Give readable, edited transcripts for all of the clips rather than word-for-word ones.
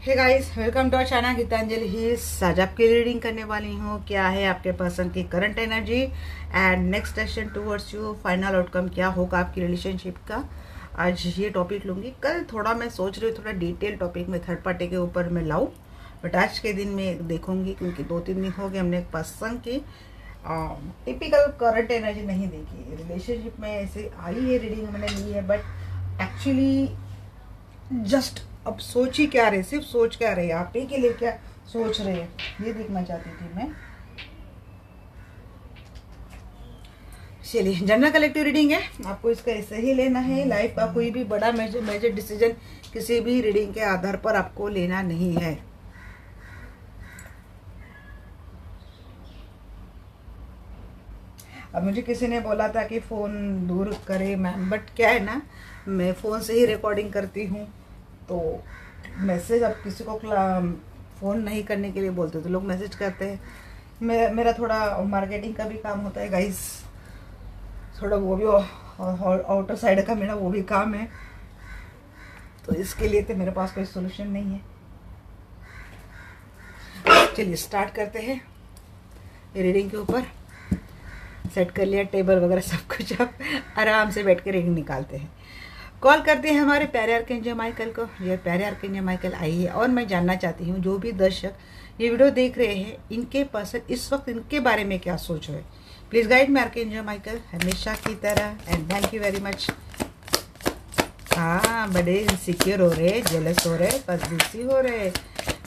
Hey guys, welcome to our channel Geetanjali ही। आज आपकी रीडिंग करने वाली हूँ क्या है आपके पर्सन की current energy and next action towards you. Final outcome क्या होगा आपकी रिलेशनशिप का, आज ये टॉपिक लूँगी। कल थोड़ा मैं सोच रही हूँ थोड़ा डिटेल टॉपिक में थर्ड पार्टी के ऊपर मैं लाऊं, बट आज के दिन में देखूंगी क्योंकि 2-3 दिन हो गए हमने एक पर्सन की टिपिकल करंट एनर्जी नहीं देखी। रिलेशनशिप में ऐसे आई है रीडिंग मैंने ली है, बट एक्चुअली जस्ट अब सोच ही क्या रहे, सिर्फ सोच क्या रहे, आप ही के लिए क्या सोच रहे हैं ये देखना चाहती थी मैं। चलिए, जनरल कलेक्टिव रीडिंग है, आपको इसका ऐसे ही लेना है। लाइफ का कोई भी बड़ा मेजर डिसीजन किसी भी रीडिंग के आधार पर आपको लेना नहीं है। अब मुझे किसी ने बोला था कि फ़ोन दूर करे मैम, बट क्या है ना, मैं फ़ोन से ही रिकॉर्डिंग करती हूँ, तो मैसेज अब किसी को फ़ोन नहीं करने के लिए बोलते तो लोग मैसेज करते हैं। मेरा थोड़ा मार्केटिंग का भी काम होता है गाइस, थोड़ा वो भी आउटर साइड का मेरा वो भी काम है, तो इसके लिए तो मेरे पास कोई सोल्यूशन नहीं है। चलिए स्टार्ट करते हैं रीडिंग के ऊपर। सेट कर लिया टेबल वगैरह सब कुछ, अब आराम से बैठ कर रीडिंग निकालते हैं। कॉल करते हैं हमारे प्यारे आर्कएंजल माइकल को। ये प्यारे आर्कएंजल माइकल आई है और मैं जानना चाहती हूँ जो भी दर्शक ये वीडियो देख रहे हैं इनके पर्सन इस वक्त इनके बारे में क्या सोच रहे हैं। Please guide me archangel Michael हमेशा की तरह, and thank you very much. हाँ, बड़े इनसिक्योर हो रहे, जेलस हो रहे, पसबीसी हो रहे,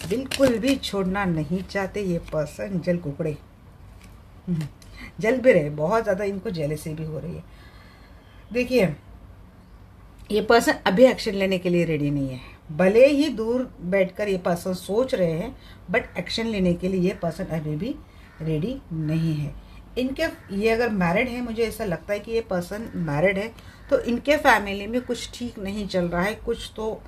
बिल्कुल भी छोड़ना नहीं चाहते ये पर्सन। जल कुकड़े जल भी रहे, बहुत ज़्यादा इनको जेलसी भी हो रही है। देखिए, ये पर्सन अभी एक्शन लेने के लिए रेडी नहीं है। भले ही दूर बैठकर ये पर्सन सोच रहे हैं, बट एक्शन लेने के लिए ये पर्सन अभी भी रेडी नहीं है। इनके ये अगर मैरिड है, मुझे ऐसा लगता है कि ये पर्सन मैरिड है, तो इनके फैमिली में कुछ ठीक नहीं चल रहा है, कुछ तो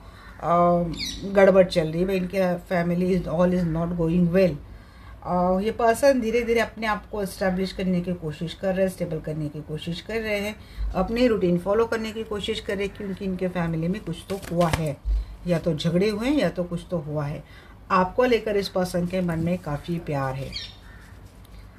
गड़बड़ चल रही है। इनके family all is not going well. ये पर्सन धीरे धीरे अपने आप को इस्टेब्लिश करने की कोशिश कर रहे हैं, स्टेबल करने की कोशिश कर रहे हैं, अपनी रूटीन फॉलो करने की कोशिश कर रहे हैं, क्योंकि इनके फैमिली में कुछ तो हुआ है, या तो झगड़े हुए हैं या तो कुछ तो हुआ है। आपको लेकर इस पर्सन के मन में काफ़ी प्यार है।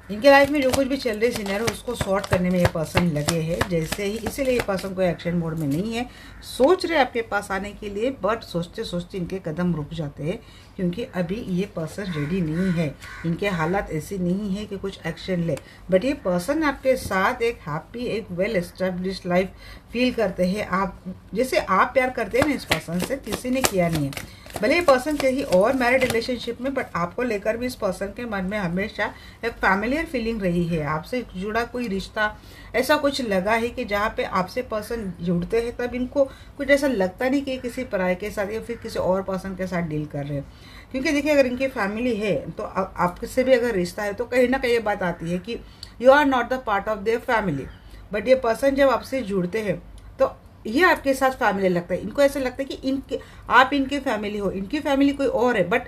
इनके लाइफ में जो कुछ भी चल रही सिनेरियो उसको सॉर्ट करने में ये पर्सन लगे हैं जैसे ही, इसीलिए ये पर्सन कोई एक्शन मोड में नहीं है। सोच रहे आपके पास आने के लिए, बट सोचते सोचते इनके कदम रुक जाते हैं, क्योंकि अभी ये पर्सन रेडी नहीं है। इनके हालात ऐसी नहीं है कि कुछ एक्शन ले, बट ये पर्सन आपके साथ एक हैप्पी, एक वेल एस्टेब्लिश लाइफ फील करते हैं। आप जैसे आप प्यार करते हैं ना इस पर्सन से, किसी ने किया नहीं है। भले ये पर्सन कहीं और मैरिड रिलेशनशिप में, बट आपको लेकर भी इस पर्सन के मन में हमेशा एक फैमिलियर फीलिंग रही है। आपसे जुड़ा कोई रिश्ता ऐसा कुछ लगा है कि जहाँ पे आपसे पर्सन जुड़ते हैं तब इनको कुछ ऐसा लगता नहीं कि किसी पराये के साथ या फिर किसी और पर्सन के साथ डील कर रहे हैं। क्योंकि देखिए, अगर इनकी फैमिली है तो आपसे भी अगर रिश्ता है तो कहीं ना कहीं ये बात आती है कि you are not the part of their family. But ये पर्सन जब आपसे जुड़ते हैं तो ये आपके साथ फैमिली लगता है। इनको ऐसा लगता है कि आप इनकी फैमिली हो, इनकी फैमिली कोई और है, बट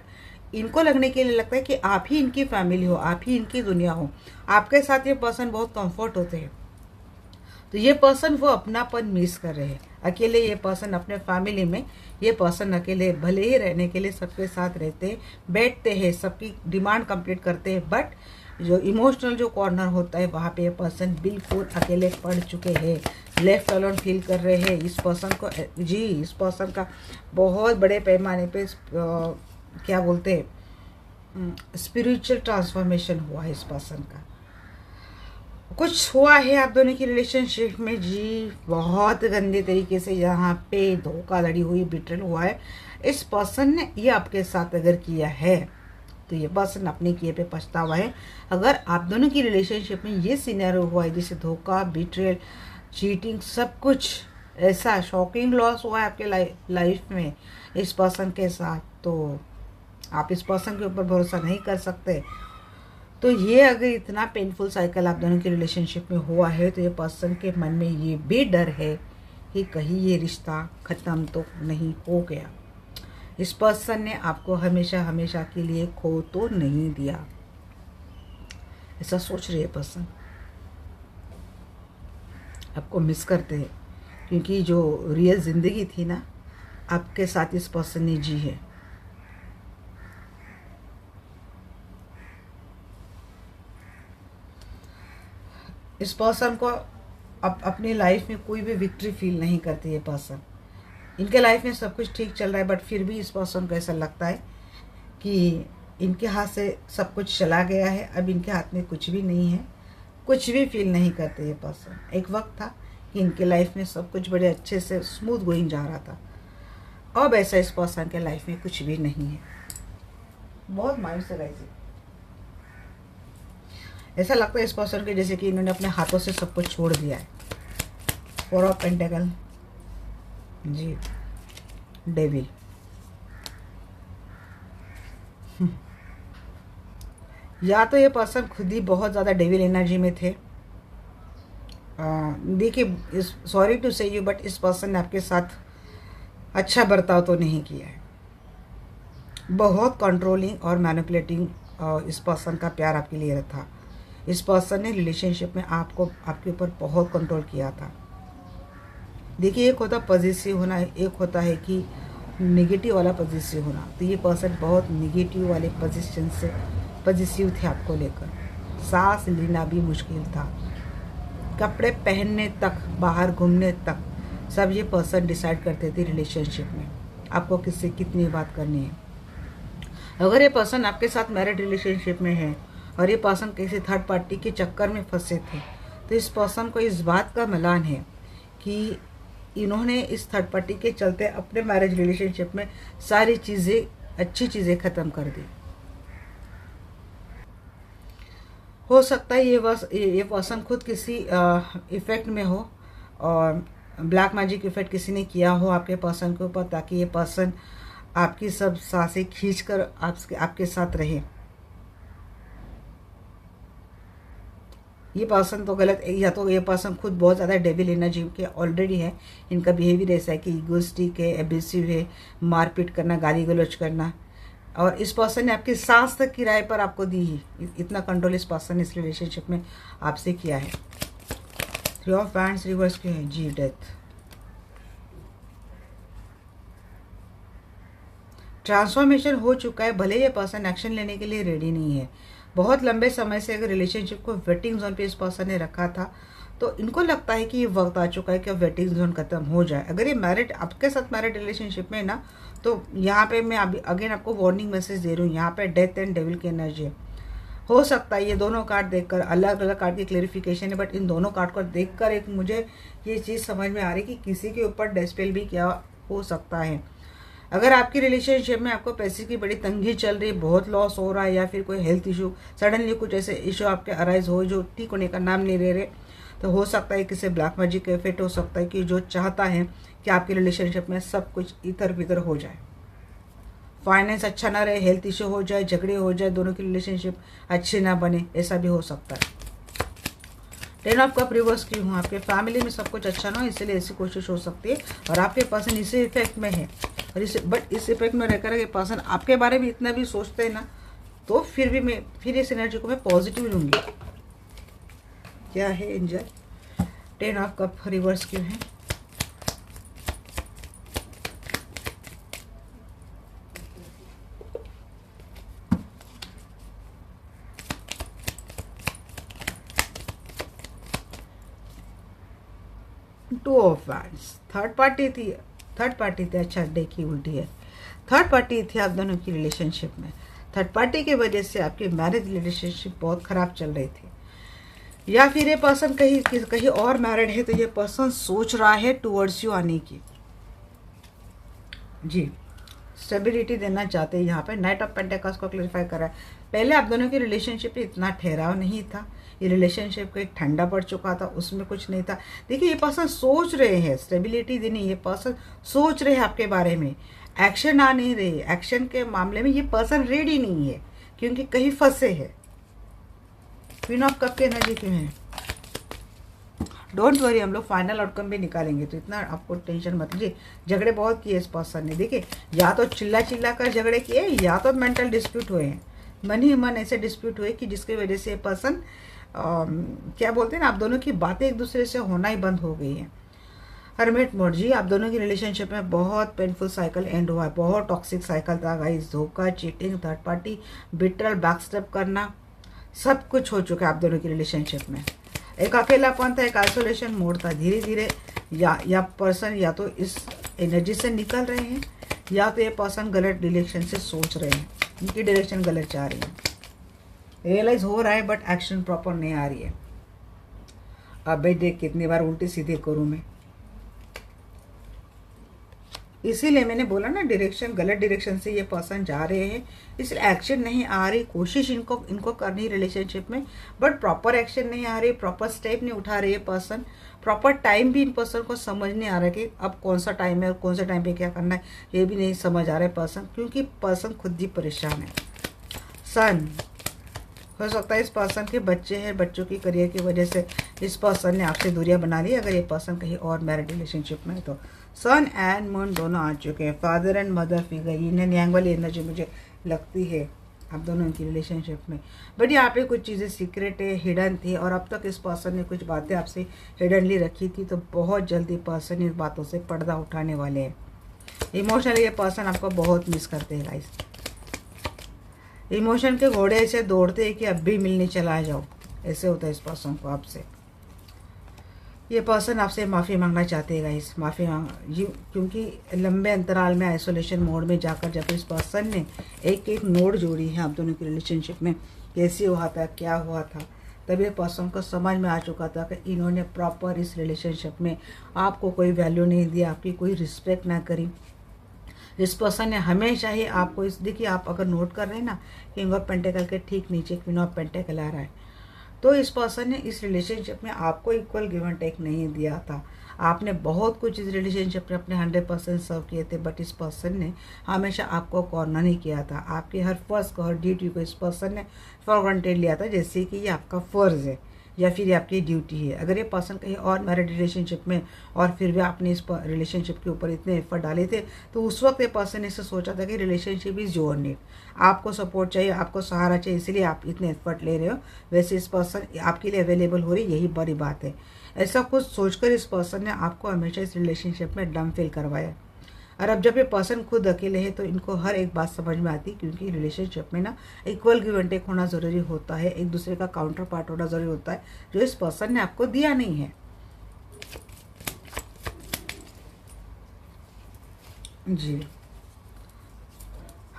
इनको लगने के लिए लगता है कि आप ही इनकी फैमिली हो, आप ही इनकी दुनिया हो। आपके साथ ये पर्सन बहुत कंफर्ट होते हैं, तो ये पर्सन वो अपनापन मिस कर रहे हैं। अकेले ये पर्सन अपने फैमिली में, ये पर्सन अकेले भले ही रहने के लिए सबके साथ रहते हैं, बैठते हैं, सबकी डिमांड कंप्लीट करते हैं, बट जो इमोशनल जो कॉर्नर होता है वहाँ पे ये पर्सन बिल्कुल अकेले पड़ चुके हैं, लेफ्ट अलोन फील कर रहे हैं। इस पर्सन को जी, इस पर्सन का बहुत बड़े पैमाने पे क्या बोलते हैं, स्पिरिचुअल ट्रांसफॉर्मेशन हुआ है इस पर्सन का। कुछ हुआ है आप दोनों की रिलेशनशिप में जी, बहुत गंदे तरीके से यहाँ पे धोखाधड़ी हुई, बिट्रेल हुआ है। इस पर्सन ने ये आपके साथ अगर किया है तो ये पर्सन अपने किए पे पछतावा है। अगर आप दोनों की रिलेशनशिप में ये सिनेरियो हुआ है जैसे धोखा, बिट्रेल, चीटिंग, सब कुछ ऐसा शॉकिंग लॉस हुआ है आपके लाइफ में इस पर्सन के साथ, तो आप इस पर्सन के ऊपर भरोसा नहीं कर सकते। तो ये अगर इतना पेनफुल साइकिल आप दोनों की रिलेशनशिप में हुआ है तो ये पर्सन के मन में ये भी डर है कि कहीं ये रिश्ता ख़त्म तो नहीं हो गया। इस पर्सन ने आपको हमेशा हमेशा के लिए खो तो नहीं दिया, ऐसा सोच रही है पर्सन। आपको मिस करते हैं, क्योंकि जो रियल ज़िंदगी थी ना आपके साथ इस पर्सन ने जी है। इस पर्सन को अपनी लाइफ में कोई भी विक्ट्री फील नहीं करती ये पर्सन। इनके लाइफ में सब कुछ ठीक चल रहा है, बट फिर भी इस पर्सन को ऐसा लगता है कि इनके हाथ से सब कुछ चला गया है, अब इनके हाथ में कुछ भी नहीं है, कुछ भी फील नहीं करते ये पर्सन। एक वक्त था कि इनके लाइफ में सब कुछ बड़े अच्छे से स्मूथ गोइंग जा रहा था, अब ऐसा इस पर्सन के लाइफ में कुछ भी नहीं है। बहुत मायूस है गाइस। ऐसा लगता है इस पर्सन के जैसे कि इन्होंने अपने हाथों से सब कुछ छोड़ दिया है। 4 ऑफ पेंटिकल जी, डेविल। या तो ये पर्सन खुद ही बहुत ज़्यादा डेविल एनर्जी में थे। देखिए, सॉरी टू से यू, बट इस पर्सन ने आपके साथ अच्छा बर्ताव तो नहीं किया है। बहुत कंट्रोलिंग और मैनिपुलेटिंग इस पर्सन का प्यार आपके लिए था। इस पर्सन ने रिलेशनशिप में आपके ऊपर बहुत कंट्रोल किया था। देखिए, एक होता पॉजिटिव होना, एक होता है कि नेगेटिव वाला पॉजिटिव होना। तो ये पर्सन बहुत नेगेटिव वाले पोजीशन से पॉजिटिव थे आपको लेकर। सांस लेना भी मुश्किल था, कपड़े पहनने तक, बाहर घूमने तक सब ये पर्सन डिसाइड करते थे रिलेशनशिप में आपको किससे कितनी बात करनी है। अगर ये पर्सन आपके साथ मैरिड रिलेशनशिप में है और ये पर्सन किसी थर्ड पार्टी के चक्कर में फंसे थे, तो इस पर्सन को इस बात का मलान है कि इन्होंने इस थर्ड पार्टी के चलते अपने मैरिज रिलेशनशिप में सारी चीज़ें, अच्छी चीज़ें ख़त्म कर दी। हो सकता है ये पर्सन खुद किसी इफ़ेक्ट में हो और ब्लैक मैजिक इफ़ेक्ट किसी ने किया हो आपके पर्सन के ऊपर, ताकि ये पर्सन आपकी सब सांसें खींचकर आपके साथ रहे। ये पर्सन तो गलत, या तो ये पर्सन खुद बहुत ज़्यादा डेविल एनर्जी के ऑलरेडी है। इनका बिहेवियर ऐसा है कि इगोइस्टिक है, एब्यूसिव है, मारपीट करना, गाली गलौज करना। और इस पर्सन ने आपकी सांस तक किराए पर आपको दी ही। इतना कंट्रोल इस पर्सन ने इस रिलेशनशिप में आपसे किया है। 3 ऑफ वैंड्स रिवर्स क्यों है जी? डेथ। ट्रांसफॉर्मेशन हो चुका है, भले ये पर्सन एक्शन लेने के लिए रेडी नहीं है। बहुत लंबे समय से अगर रिलेशनशिप को वेटिंग जोन पे इस पर्सन ने रखा था, तो इनको लगता है कि ये वक्त आ चुका है कि अब वेटिंग जोन खत्म हो जाए। अगर ये मैरिड, आपके साथ मैरिड रिलेशनशिप में ना, तो यहाँ पे मैं अभी अगेन आपको वार्निंग मैसेज दे रही हूँ। यहाँ पे डेथ एंड डेविल की एनर्जी है। हो सकता है ये दोनों कार्ड देखकर, अलग अलग कार्ड की क्लेरिफिकेशन है, बट इन दोनों कार्ड को देखकर एक मुझे ये चीज़ समझ में आ रही है कि किसी के ऊपर डेस्पेल भी क्या हो सकता है। अगर आपकी रिलेशनशिप में आपको पैसे की बड़ी तंगी चल रही है, बहुत लॉस हो रहा है, या फिर कोई हेल्थ इशू, सडनली कुछ ऐसे इशू आपके अराइज हो जो ठीक होने का नाम नहीं ले रहे, तो हो सकता है किसी ब्लैक मैजिक का इफेक्ट हो सकता है कि जो चाहता है कि आपकी रिलेशनशिप में सब कुछ इधर बिधर हो जाए, फाइनेंस अच्छा ना रहे, हेल्थ इशू हो जाए, झगड़े हो जाए, दोनों की रिलेशनशिप अच्छी ना बने, ऐसा भी हो सकता है। 10 ऑफ कप रिवर्स की हूँ। आपके फैमिली में सब कुछ अच्छा ना हो, इसलिए ऐसी कोशिश हो सकती है। और आपके पर्सन इसी इफेक्ट में है, और इस इफेक्ट में रहकर के पर्सन आपके बारे में इतना भी सोचते हैं ना, तो फिर इस एनर्जी को मैं पॉजिटिव लूँगी। क्या है एंजल? 10 ऑफ कप रिवर्स क्यों है? Two of wands. Third party थी। अच्छा, देखी उल्टी है। थर्ड पार्टी थी आप दोनों की रिलेशनशिप में। थर्ड पार्टी की वजह से आपकी मैरिज रिलेशनशिप बहुत खराब चल रही थी, या फिर ये पर्सन कहीं और मैरिड है, तो ये पर्सन सोच रहा है टूवर्ड्स यू आने की जी। स्टेबिलिटी देना चाहते हैं। यहाँ पे नाइट ऑफ पेंटिकल्स को क्लैरिफाई करा है। पहले आप दोनों की रिलेशनशिप में इतना ठहराव नहीं था, ये रिलेशनशिप को एक ठंडा पड़ चुका था, उसमें कुछ नहीं था। देखिए, ये पर्सन सोच रहे हैं स्टेबिलिटी देनी, ये पर्सन सोच रहे हैं आपके बारे में, एक्शन आ नहीं रहे। एक्शन के मामले में ये पर्सन रेडी नहीं है, क्योंकि कहीं फंसे है। क्वीन ऑफ कप की एनर्जी क्यों है? डोंट वरी, हम लोग फाइनल आउटकम भी निकालेंगे, तो इतना आपको टेंशन मत लीजिए। झगड़े बहुत किए इस पर्सन ने। देखिए, या तो चिल्ला कर झगड़े किए, या तो मेंटल डिस्प्यूट हुए हैं, मन ही मन ऐसे डिस्प्यूट हुए कि जिसकी वजह से ये पर्सन क्या बोलते हैं ना, आप दोनों की बातें एक दूसरे से होना ही बंद हो गई है। हरमेट मोड जी, आप दोनों की रिलेशनशिप में बहुत पेनफुल साइकिल एंड हुआ है, बहुत टॉक्सिक साइकिल था गाइस। धोखा, चीटिंग, थर्ड पार्टी, बिट्रल, बैकस्टेप करना, सब कुछ हो चुका है आप दोनों की रिलेशनशिप में। एक अकेलापन था, एक आइसोलेशन मोड था। धीरे धीरे या पर्सन या तो इस एनर्जी से निकल रहे हैं, या तो ये पर्सन गलत डायरेक्शन से सोच रहे हैं, इनकी डायरेक्शन गलत जा रही है। रियलाइज हो रहा है बट एक्शन प्रॉपर नहीं आ रही है। अब भाई देख कितनी बार उल्टी सीधे करूँ मैं, इसीलिए मैंने बोला ना डायरेक्शन गलत डायरेक्शन से ये पर्सन जा रहे हैं, इसलिए एक्शन नहीं आ रही। कोशिश इनको करनी रिलेशनशिप में, बट प्रॉपर एक्शन नहीं आ रही, प्रॉपर स्टेप नहीं उठा रही है पर्सन। प्रॉपर टाइम भी इन पर्सन को समझ नहीं आ रहा है कि अब कौन सा टाइम है और कौन सा टाइम पे क्या करना है, ये भी नहीं समझ आ रहा है पर्सन, क्योंकि पर्सन खुद ही परेशान है। सन हो सकता है इस पर्सन के बच्चे हैं, बच्चों की करियर की वजह से इस पर्सन ने आपसे दूरियां बना ली। अगर ये पर्सन कहीं और मैरिड रिलेशनशिप में है तो सन एंड मून दोनों आ चुके हैं। Father and mother figure, yin and yang वाली एनर्जी मुझे लगती है आप दोनों की रिलेशनशिप में। बट यहाँ पे कुछ चीज़ें सीक्रेट है, हिडन थी, और अब तक इस पर्सन ने कुछ बातें आपसे हिडनली रखी थी, तो बहुत जल्दी पर्सन इन बातों से पर्दा उठाने वाले हैं। इमोशनली ये पर्सन आपको बहुत मिस करते हैं गाइस। इमोशन के घोड़े ऐसे दौड़ते हैं कि अब भी मिलने चला जाओ, ऐसे होता है इस पर्सन को आपसे। ये पर्सन आपसे माफ़ी मांगना चाहते हैं गाइस, माफ़ी मांग क्योंकि लंबे अंतराल में आइसोलेशन मोड में जाकर जब इस पर्सन ने एक एक नोड जोड़ी है आप दोनों की रिलेशनशिप में, कैसे हुआ था, क्या हुआ था, तब ये पर्सन को समझ में आ चुका था कि इन्होंने प्रॉपर इस रिलेशनशिप में आपको कोई वैल्यू नहीं दिया, आपकी कोई रिस्पेक्ट ना करी। जिस पर्सन ने हमेशा ही आपको इस, देखिए आप अगर नोट कर रहे हैं ना, किंग ऑफ पेंटिकल के ठीक नीचे क्वीन ऑफ पेंटिकल आ रहा है, तो इस पर्सन ने इस रिलेशनशिप में आपको इक्वल गिव एंड टेक नहीं दिया था। आपने बहुत कुछ इस रिलेशनशिप में अपने 100% सर्व किए थे, बट इस पर्सन ने हमेशा आपको कॉर्नर नहीं किया था। आपके हर फर्ज को, हर ड्यूटी को इस पर्सन ने फॉर ग्रांटेड लिया था, जैसे कि ये आपका फ़र्ज़ है या फिर ये आपकी ड्यूटी है। अगर ये पर्सन कहीं और मैरिड रिलेशनशिप में और फिर भी आपने इस रिलेशनशिप के ऊपर इतने एफर्ट डाले थे, तो उस वक्त ये पर्सन ने इसे सोचा था कि रिलेशनशिप इज़ योर नीड, आपको सपोर्ट चाहिए, आपको सहारा चाहिए, इसलिए आप इतने एफर्ट ले रहे हो। वैसे इस पर्सन आपके लिए अवेलेबल हो रही, यही बड़ी बात है। ऐसा कुछ सोचकर इस पर्सन ने आपको हमेशा इस रिलेशनशिप में डम फील करवाया। और अब जब ये पर्सन खुद अकेले है तो इनको हर एक बात समझ में आती, क्योंकि रिलेशनशिप में ना इक्वल गिव एंड टेक होना ज़रूरी होता है, एक दूसरे का काउंटर पार्ट होना ज़रूरी होता है, जो इस पर्सन ने आपको दिया नहीं है। जी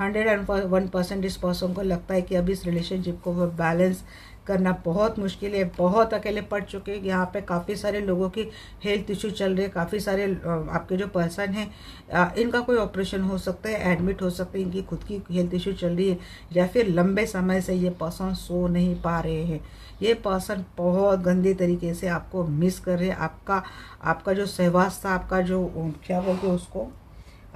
101% इस पर्सन को लगता है कि अब इस रिलेशनशिप को वो बैलेंस करना बहुत मुश्किल है, बहुत अकेले पड़ चुके हैं। यहाँ पे काफ़ी सारे लोगों की हेल्थ इशू चल रहे हैं, काफ़ी सारे आपके जो पर्सन हैं इनका कोई ऑपरेशन हो सकता है, एडमिट हो सकते हैं, इनकी खुद की हेल्थ इशू चल रही है, या फिर लंबे समय से ये पर्सन सो नहीं पा रहे हैं। ये पर्सन बहुत गंदे तरीके से आपको मिस कर रहे हैं। आपका जो सहवास था, आपका जो क्या बोलते हैं उसको,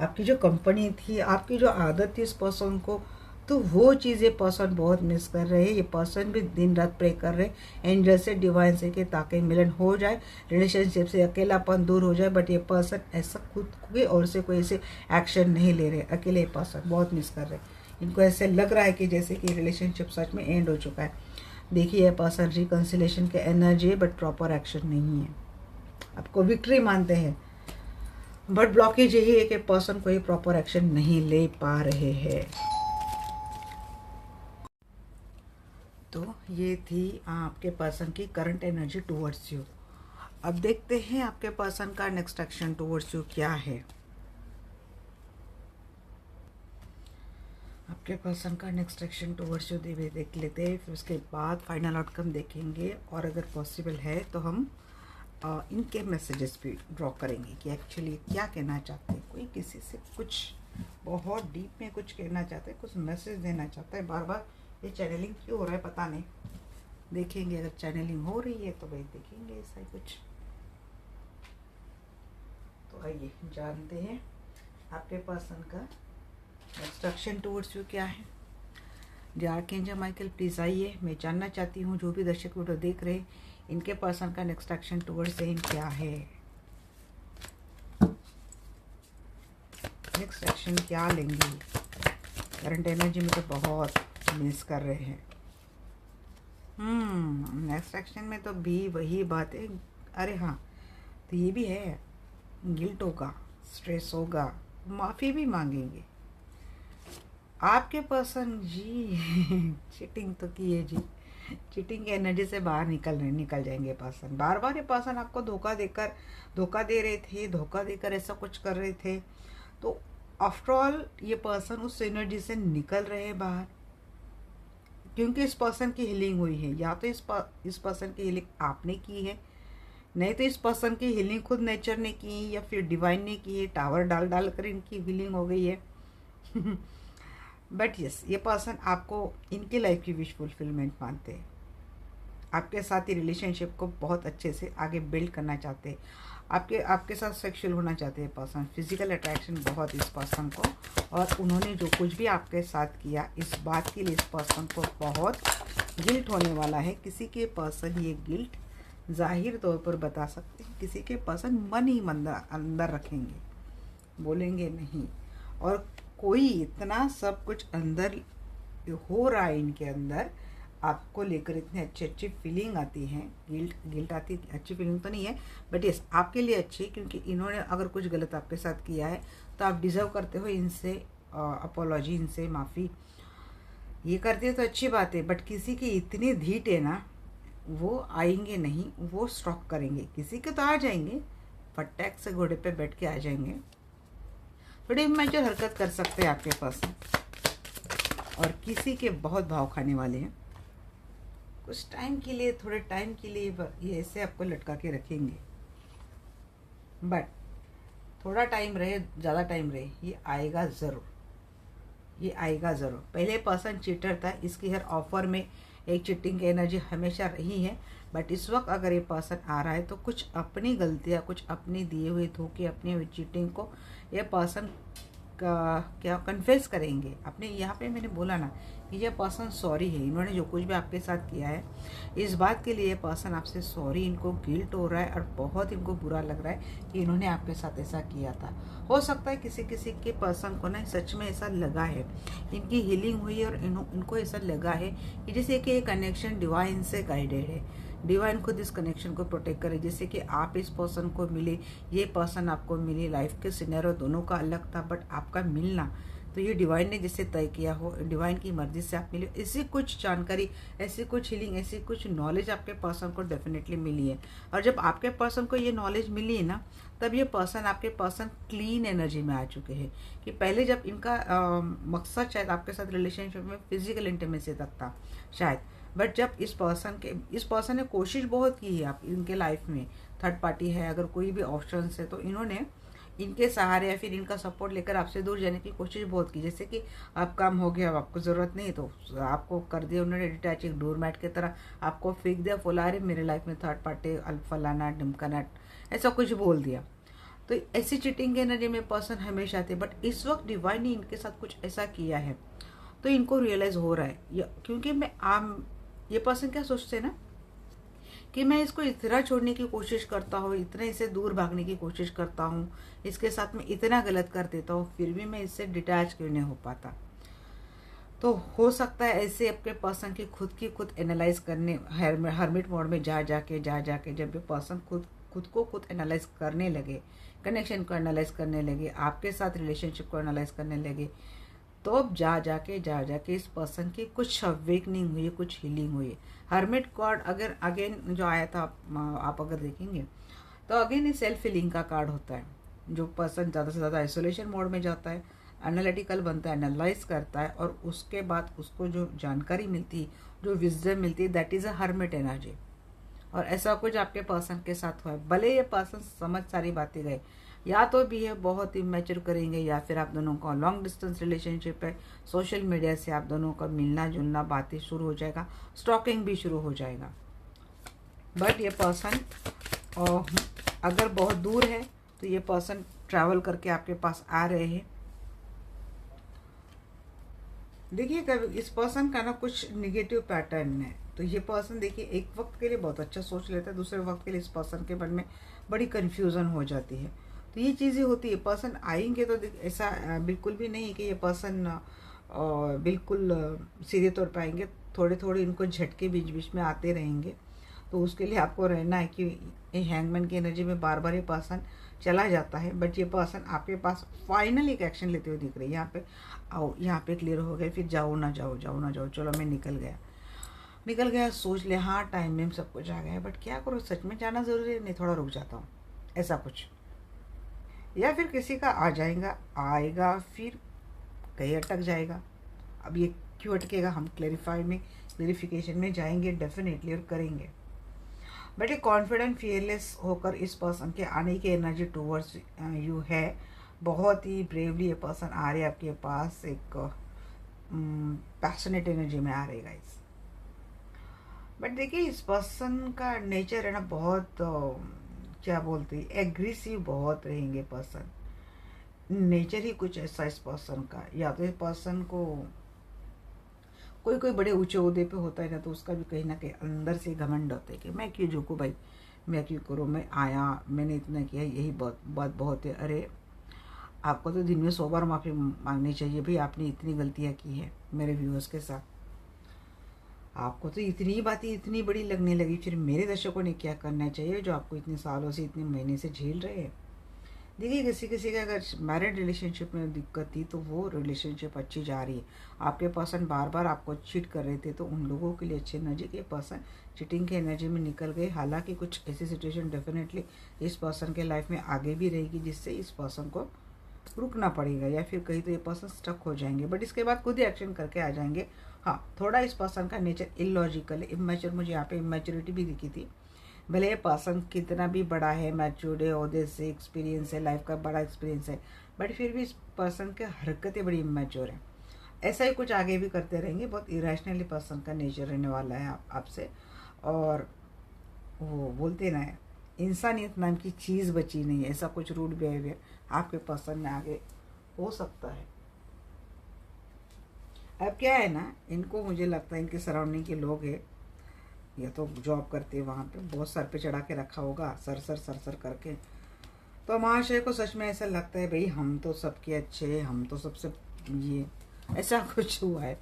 आपकी जो कंपनी थी, आपकी जो आदत थी इस पर्सन को, तो वो चीज़ें पर्सन बहुत मिस कर रहे हैं। ये पर्सन भी दिन रात प्रे कर रहे हैं एंजल से, डिवाइन से कि ताकि मिलन हो जाए, रिलेशनशिप से अकेलापन दूर हो जाए। बट ये पर्सन ऐसा खुद की ओर से कोई ऐसे एक्शन नहीं ले रहे, अकेले पर्सन बहुत मिस कर रहे हैं। इनको ऐसे लग रहा है कि जैसे कि रिलेशनशिप सच में एंड हो चुका है। देखिए ये पर्सन रिकन्सिलेशन के एनर्जी है, बट प्रॉपर एक्शन नहीं है। आपको विक्ट्री मानते हैं, बट ब्लॉकेज यही है कि पर्सन कोई प्रॉपर एक्शन नहीं ले पा रहे हैं। तो ये थी आपके पर्सन की करंट एनर्जी टुवर्ड्स यू। अब देखते हैं आपके पर्सन का नेक्स्ट एक्शन टुवर्ड्स यू क्या है। आपके पर्सन का नेक्स्ट एक्शन टुवर्ड्स यू देख लेते हैं, फिर उसके बाद फाइनल आउटकम देखेंगे, और अगर पॉसिबल है तो हम इनके मैसेजेस भी ड्रॉ करेंगे कि एक्चुअली क्या कहना चाहते हैं। कोई किसी से कुछ बहुत डीप में कुछ कहना चाहता है, कुछ मैसेज देना चाहता है। बार बार ये चैनलिंग क्यों हो रहा है पता नहीं, देखेंगे। अगर चैनलिंग हो रही है तो भाई देखेंगे ऐसा ही कुछ। तो आइए जानते हैं आपके पर्सन का इंस्ट्रक्शन टुवर्ड्स यू क्या है। द आर्कएंजल माइकल प्लीज़ आइए, मैं जानना चाहती हूँ जो भी दर्शक वीडियो देख रहे हैं, इनके पर्सन का नेक्स्ट एक्शन टुवर्ड्स देम क्या है। नेक्स्ट एक्शन क्या लेंगी। करंट एनर्जी में तो बहुत मिस कर रहे हैं। नेक्स्ट एक्शन में तो भी वही बात है। अरे हाँ, तो ये भी है, गिल्ट होगा, स्ट्रेस होगा, माफ़ी भी मांगेंगे आपके पर्सन जी। चीटिंग तो की है जी, चीटिंग की एनर्जी से बाहर निकल जाएंगे पर्सन। बार बार ये पर्सन आपको धोखा दे रहे थे, धोखा देकर ऐसा कुछ कर रहे थे, तो आफ्टर ऑल ये पर्सन उस एनर्जी से निकल रहे हैं बाहर, क्योंकि इस पर्सन की हीलिंग हुई है। या तो इस पर्सन की हीलिंग आपने की है, नहीं तो इस पर्सन की हीलिंग खुद नेचर ने की या फिर डिवाइन ने की है। टावर डाल कर इनकी हीलिंग हो गई है। बट यस, ये पर्सन आपको इनकी लाइफ की विश फुलफिलमेंट मानते हैं। आपके साथ ही रिलेशनशिप को बहुत अच्छे से आगे बिल्ड करना चाहते हैं। आपके साथ सेक्सुअल होना चाहते हैं पर्सन। फिजिकल अट्रैक्शन बहुत इस पर्सन को, और उन्होंने जो कुछ भी आपके साथ किया, इस बात के लिए इस पर्सन को बहुत गिल्ट होने वाला है। किसी के पर्सन ये गिल्ट जाहिर तौर पर बता सकते हैं, किसी के पर्सन मन ही अंदर रखेंगे, बोलेंगे नहीं। और कोई इतना सब कुछ अंदर हो रहा है इनके अंदर, आपको लेकर इतनी अच्छी फीलिंग आती है। गिल्ट आती है, अच्छी फीलिंग तो नहीं है, बट यस आपके लिए अच्छी, क्योंकि इन्होंने अगर कुछ गलत आपके साथ किया है तो आप डिज़र्व करते हो इनसे अपोलॉजी, इनसे माफ़ी। ये करते हैं तो अच्छी बात है, बट किसी की इतनी धीट है ना, वो आएंगे नहीं, वो स्टॉक करेंगे। किसी के तो आ जाएंगे, फटैक से घोड़े पे बैठ के आ जाएंगे। थोड़ी इमेच्योर हरकत कर सकते हैं आपके पास, और किसी के बहुत भाव खाने वाले हैं। कुछ टाइम के लिए, थोड़े टाइम के लिए ये ऐसे आपको लटका के रखेंगे, बट थोड़ा टाइम रहे, ज़्यादा टाइम रहे, ये आएगा ज़रूर, ये आएगा ज़रूर। पहले पर्सन चीटर था, इसकी हर ऑफर में एक चीटिंग की एनर्जी हमेशा रही है, बट इस वक्त अगर ये पर्सन आ रहा है तो कुछ अपनी गलतियाँ, कुछ अपने दिए हुए धोखे, अपनी चीटिंग को ये पर्सन क्या कन्फेस करेंगे अपने। यहाँ पे मैंने बोला ना कि ये पर्सन सॉरी है, इन्होंने जो कुछ भी आपके साथ किया है इस बात के लिए ये पर्सन आपसे सॉरी, इनको गिल्ट हो रहा है और बहुत इनको बुरा लग रहा है कि इन्होंने आपके साथ ऐसा किया था। हो सकता है किसी किसी के पर्सन को ना सच में ऐसा लगा है, इनकी हीलिंग हुई है और इनको ऐसा लगा है कि जैसे कि ये कनेक्शन डिवाइन से गाइडेड है, डिवाइन खुद इस कनेक्शन को प्रोटेक्ट करे। जैसे कि आप इस पर्सन को मिले, ये पर्सन आपको मिले, लाइफ के सिनेरियो दोनों का अलग था, बट आपका मिलना तो ये डिवाइन ने जिससे तय किया हो, डिवाइन की मर्जी से आप मिले। ऐसी कुछ जानकारी, ऐसी कुछ हीलिंग, ऐसी कुछ नॉलेज आपके पर्सन को डेफिनेटली मिली है। और जब आपके पर्सन को ये नॉलेज मिली है ना, तब ये पर्सन, आपके पर्सन क्लीन एनर्जी में आ चुके हैं। कि पहले जब इनका मकसद शायद आपके साथ रिलेशनशिप में फिजिकल इंटीमेसी तक था शायद, बट जब इस पर्सन ने कोशिश बहुत की है आप इनके लाइफ में, थर्ड पार्टी है, अगर कोई भी ऑप्शन है, तो इन्होंने इनके सहारे या फिर इनका सपोर्ट लेकर आपसे दूर जाने की कोशिश बहुत की। जैसे कि अब काम हो गया, अब आपको ज़रूरत नहीं, तो आपको कर दिया उन्होंने डिटैच, एक डोर मैट की तरह आपको फेंक दिया, बोला अरे मेरे लाइफ में थर्ड पार्टी फलाना ढिमकाना, ऐसा कुछ बोल दिया। तो ऐसी चीटिंग के एनर्जी में पर्सन हमेशा थे, बट इस वक्त डिवाइन ने इनके साथ कुछ ऐसा किया है तो इनको रियलाइज़ हो रहा है। क्योंकि ये पर्सन क्या सोचते हैं ना कि मैं इसको इतना छोड़ने की कोशिश करता हूँ, इतना इससे दूर भागने की कोशिश करता हूँ, इसके साथ में इतना गलत कर देता हूँ, फिर भी मैं इससे डिटैच क्यों नहीं हो पाता। तो हो सकता है ऐसे आपके पर्सन की खुद एनालाइज करने, हर्मिट मोड में जा जाके जब ये पर्सन खुद को खुद एनालाइज करने लगे, कनेक्शन को एनालाइज करने लगे, आपके साथ रिलेशनशिप को एनालाइज करने लगे, तो अब जा जाके इस पर्सन की कुछ अवेकनिंग हुई है, कुछ हीलिंग हुई है। हर्मिट कार्ड अगर अगेन जो आया था, आप अगर देखेंगे तो अगेन ये सेल्फ हीलिंग का कार्ड होता है। जो पर्सन ज़्यादा से ज़्यादा आइसोलेशन मोड में जाता है, एनालिटिकल बनता है, एनालाइज करता है, और उसके बाद उसको जो जानकारी मिलती है, जो विजडम मिलती है, that is a hermit energy. और ऐसा कुछ आपके पर्सन के साथ हुआ है। भले ये पर्सन समझ सारी बातें गए, या तो भी है बहुत इमेच्योर करेंगे, या फिर आप दोनों का लॉन्ग डिस्टेंस रिलेशनशिप है, सोशल मीडिया से आप दोनों का मिलना जुलना, बातें शुरू हो जाएगा, स्टॉकिंग भी शुरू हो जाएगा। बट ये पर्सन अगर बहुत दूर है तो ये पर्सन ट्रैवल करके आपके पास आ रहे हैं। देखिए कभी इस पर्सन का ना कुछ निगेटिव पैटर्न है, तो ये पर्सन देखिए एक वक्त के लिए बहुत अच्छा सोच लेता है, दूसरे वक्त के लिए इस पर्सन के मन में बड़ी कन्फ्यूज़न हो जाती है। तो ये चीज़ें होती है। पर्सन आएंगे तो ऐसा बिल्कुल भी नहीं कि ये पर्सन बिल्कुल सीधे तौर पर आएंगे, थोड़े थोड़े इनको झटके बीच बीच में आते रहेंगे। तो उसके लिए आपको रहना है कि ये हैंगमैन की एनर्जी में बार बार ये पर्सन चला जाता है, बट ये पर्सन आपके पास फाइनल एक एक्शन लेते हुए दिख रही है। यहाँ पे आओ, यहाँ पे क्लियर हो गए, फिर जाओ ना जाओ, चलो मैं निकल गया। निकल गया, सोच ले हाँ टाइम में सब कुछ आ गया, बट क्या करो, सच में जाना ज़रूरी है, नहीं थोड़ा रुक जाता हूँ, ऐसा कुछ। या फिर किसी का आ जाएगा, आएगा, फिर कहीं अटक जाएगा। अब ये क्यों अटकेगा, हम क्लेरिफिकेशन में जाएंगे डेफिनेटली और करेंगे। बट एक कॉन्फिडेंट फियरलेस होकर इस पर्सन के आने की एनर्जी टूवर्ड्स यू है। बहुत ही ब्रेवली ये पर्सन आ रहे हैं आपके पास, एक पैशनेट एनर्जी में आ रहे गाइस। बट देखिए इस पर्सन का नेचर है ना बहुत क्या बोलते हैं, एग्रेसिव बहुत रहेंगे पर्सन। नेचर ही कुछ ऐसा इस पर्सन का, या तो इस पर्सन को कोई कोई बड़े ऊंचे ओहदे पे होता है ना, तो उसका भी कहीं ना कहीं अंदर से घमंड होता है कि मैं क्यों झुकूँ भाई, मैं क्यों करूँ, मैं आया, मैंने इतना किया, यही बात बहुत है। अरे आपको तो दिन में 100 बार माफ़ी मांगनी चाहिए भाई, आपने इतनी गलतियाँ की है मेरे व्यूअर्स के साथ। आपको तो इतनी बातें इतनी बड़ी लगने लगी, फिर मेरे दर्शकों ने क्या करना चाहिए जो आपको इतने सालों से इतने महीने से झेल रहे हैं। देखिए किसी किसी का अगर मैरिड रिलेशनशिप में दिक्कत थी तो वो रिलेशनशिप अच्छी जा रही है। आपके पर्सन बार बार आपको चीट कर रहे थे, तो उन लोगों के लिए अच्छी एनर्जी के पर्सन चीटिंग के एनर्जी में निकल गए। हालांकि कुछ ऐसी सिचुएशन डेफिनेटली इस पर्सन के लाइफ में आगे भी रहेगी, जिससे इस पर्सन को रुकना पड़ेगा, या फिर कहीं तो ये पर्सन स्टक हो जाएंगे, बट इसके बाद खुद ही एक्शन करके आ जाएंगे। हाँ, थोड़ा इस पर्सन का नेचर इलॉजिकल है, इमेच्योर, मुझे यहाँ पे इमेच्योरिटी भी दिखी थी। भले ये पर्सन कितना भी बड़ा है, मैच्योर्ड है, ओहदे से एक्सपीरियंस है, लाइफ का बड़ा एक्सपीरियंस है, बट फिर भी इस पर्सन की हरकतें बड़ी इमेच्योर हैं। ऐसा ही कुछ आगे भी करते रहेंगे। बहुत इरेशनली पर्सन का नेचर रहने वाला है आपसे। और वो बोलते ना, इंसानियत नाम की चीज़ बची नहीं है, ऐसा कुछ रूड बिहेवियर आपके पर्सन में आगे हो सकता है। अब क्या है ना, इनको मुझे लगता है इनके सराउंडिंग के लोग हैं, या तो जॉब करते हैं वहाँ पे, बहुत सर पे चढ़ा के रखा होगा, सर करके। तो महाशय को सच में ऐसा लगता है भाई हम तो सबके अच्छे हैं, हम तो सबसे ये, ऐसा कुछ हुआ है।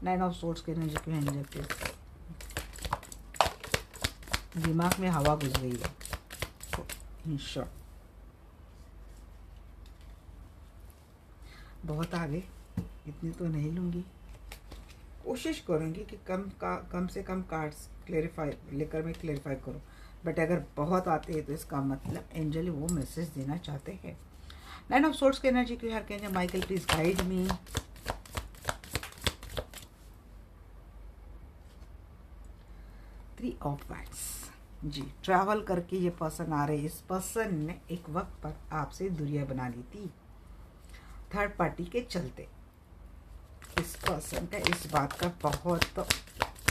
9 ऑफ सोर्ड्स के एनर्जी क्यों हैंड जाती है, दिमाग में हवा घुस गई है। इन शॉर्ट बहुत आगे, इतनी तो नहीं लूँगी, कोशिश करूँगी कि कम से कम कार्ड्स क्लेरिफाई लेकर मैं क्लेरिफाई करूँ। बट अगर बहुत आते हैं तो इसका मतलब एंजल वो मैसेज देना चाहते हैं। 9 ऑफ सोर्ड्स की एनर्जी क्यों हर कहेंगे, Michael please guide me. 3 of wands ji, travel करके ये पर्सन आ रहे। इस पर्सन ने एक वक्त पर आपसे दूरियां बना ली थी थर्ड पार्टी के चलते। इस पर्सन का इस बात का बहुत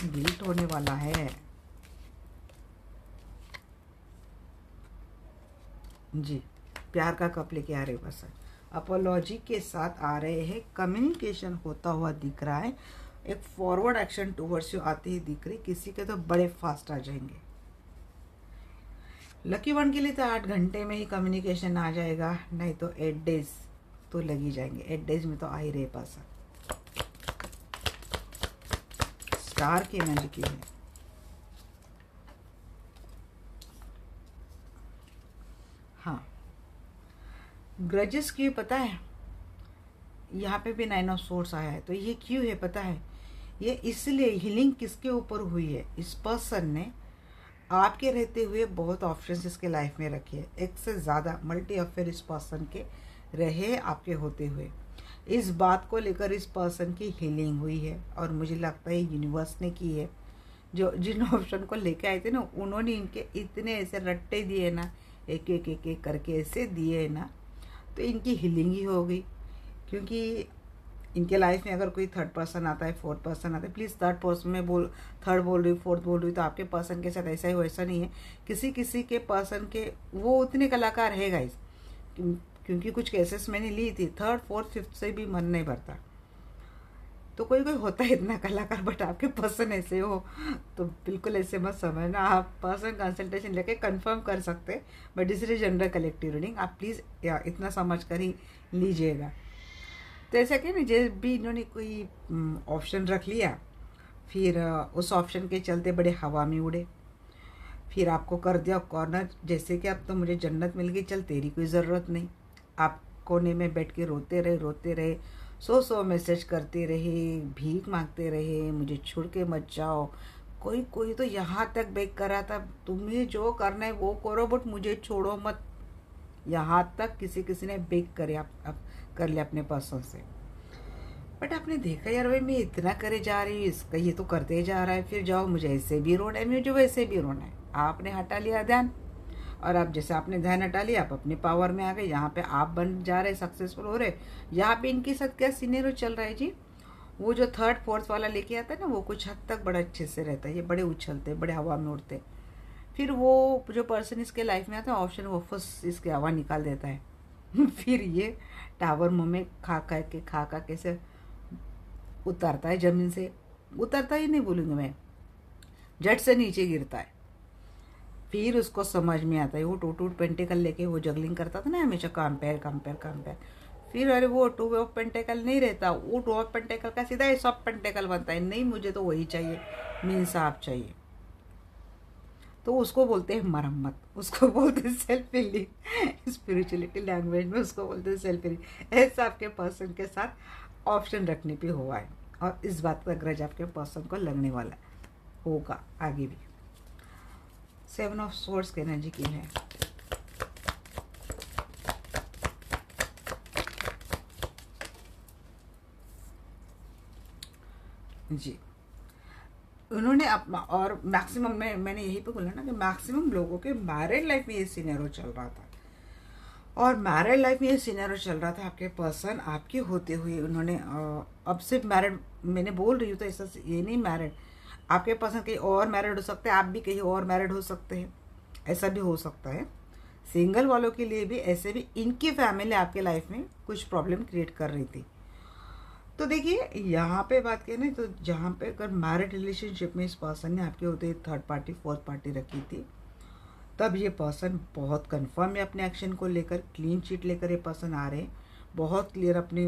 गिल्ट होने वाला है जी। प्यार का कप लेके आ रहे पर्सन, अपोलॉजी के साथ आ रहे हैं, कम्युनिकेशन होता हुआ दिख रहा है, एक फॉरवर्ड एक्शन टूवर्ड्स यू आते ही दिख रही। किसी के तो बड़े फास्ट आ जाएंगे। लकी वन के लिए तो 8 घंटे में ही कम्युनिकेशन आ जाएगा, नहीं तो 8 डेज तो लगी जाएंगे। 8 डेज में तो आ ही रहे पर्सन। स्टार की एनर्जी की है, हाँ। ग्रजेस क्यों पता है, यहाँ पे भी 9 ऑफ सोर्स आया है, तो ये क्यों है पता है, ये इसलिए हीलिंग किसके ऊपर हुई है, इस पर्सन ने आपके रहते हुए बहुत ऑप्शंस इसके लाइफ में रखे हैं। एक से ज़्यादा मल्टी अफेयर इस पर्सन के रहे आपके होते हुए। इस बात को लेकर इस पर्सन की हीलिंग हुई है, और मुझे लगता है यूनिवर्स ने की है। जो जिन ऑप्शन को लेके आए थे ना, उन्होंने इनके इतने ऐसे रट्टे दिए ना, एक एक एक एक करके ऐसे दिए ना, तो इनकी हीलिंग ही हो गई। क्योंकि इनके लाइफ में अगर कोई थर्ड पर्सन आता है, फोर्थ पर्सन आता है, प्लीज़ थर्ड पर्सन में थर्ड बोल रही हूँ, फोर्थ बोल रही हूँ, तो आपके पर्सन के साथ ऐसा ही हो, ऐसा नहीं है। किसी किसी के पर्सन के वो उतने कलाकार है गाइस, क्योंकि कुछ केसेस मैंने ली थी, थर्ड फोर्थ फिफ्थ से भी मन नहीं भरता। तो कोई कोई होता है इतना कलाकार, बट आपके पर्सन ऐसे हो तो बिल्कुल ऐसे मत समझना। आप पर्सन कंसल्टेशन लेके कंफर्म कर सकते हैं, but this is general collective reading, आप प्लीज़ इतना समझ कर ही लीजिएगा। तो ऐसा कि नहीं, जब भी इन्होंने कोई ऑप्शन रख लिया, फिर उस ऑप्शन के चलते बड़े हवा में उड़े, फिर आपको कर दिया कॉर्नर, जैसे कि अब तो मुझे जन्नत मिल गई, चल तेरी कोई ज़रूरत नहीं। आप कोने में बैठ के रोते रहे, सौ मैसेज करते रहे, भीख मांगते रहे, मुझे छोड़ के मत जाओ। कोई कोई तो यहाँ तक बेग कर रहा था, तुम्हें जो करना है वो करो बट मुझे छोड़ो मत। यहाँ तक किसी किसी ने बेग करे आप कर लिया अपने पर्सन से। बट आपने देखा यार भाई मैं इतना करे जा रही हूँ, इसका ये तो करते जा रहा है, फिर जाओ मुझे ऐसे भी रोना है, मुझे वैसे भी रोना है। आपने हटा लिया ध्यान, और अब जैसे आपने ध्यान हटा लिया आप अपने पावर में आ गए। यहाँ पे आप बन जा रहे, सक्सेसफुल हो रहे। यहाँ पे इनके साथ क्या सिनेरियो चल रहा है जी, वो जो थर्ड फोर्थ वाला लेके आता है ना, वो कुछ हद तक बड़ा अच्छे से रहता है। ये बड़े उछलते, बड़े हवा में उड़ते। फिर वो जो पर्सन इसके लाइफ में आता है ऑप्शन, वो फुस इसके हवा निकाल देता है। फिर ये टावर मुँह में खा खा कैसे उतरता है जमीन से। उतरता ही नहीं बोलूँगी मैं, झट से नीचे गिरता है। फिर उसको समझ में आता है, वो टू पेंटिकल लेके वो जगलिंग करता था ना हमेशा, कंपेयर। फिर अरे वो टू ऑफ पेंटिकल नहीं रहता, वो टू ऑफ पेंटिकल का सीधा एस ऑफ पेंटिकल बनता है। नहीं मुझे तो वही चाहिए, मीन्स आप चाहिए। तो उसको बोलते हैं मरम्मत, उसको बोलते हैं सेल्फ हीलिंग। स्पिरिचुअलिटी लैंग्वेज में उसको बोलते हैं सेल्फ हीलिंग। ऐसा आपके पर्सन के साथ ऑप्शन रखने पे हुआ है, और इस बात का ग्रज आपके पर्सन को लगने वाला होगा आगे भी। 7 ऑफ सोर्स की एनर्जी की है। जी उन्होंने अपना, और मैक्सिमम में मैंने यही पे बोला ना कि मैक्सिमम लोगों के मैरिड लाइफ में ये सिनेरियो चल रहा था। और मैरिड लाइफ में ये सिनेरियो चल रहा था, आपके पर्सन आपके होते हुए उन्होंने अब सिर्फ मैरिड मैंने बोल रही हूँ, तो ऐसा ये नहीं मैरिड, आपके पर्सन कहीं और मैरिड हो सकते हैं, आप भी कहीं और मैरिड हो सकते हैं, ऐसा भी हो सकता है। सिंगल वालों के लिए भी ऐसे भी इनकी फैमिली आपके लाइफ में कुछ प्रॉब्लम क्रिएट कर रही थी। तो देखिए यहाँ पे बात करें ना, तो जहाँ पे अगर मैरिड रिलेशनशिप में इस पर्सन ने आपके होते थर्ड पार्टी फोर्थ पार्टी रखी थी, तब ये पर्सन बहुत कंफर्म है अपने एक्शन को लेकर, क्लीन चिट लेकर ये पर्सन आ रहे हैं, बहुत क्लियर अपनी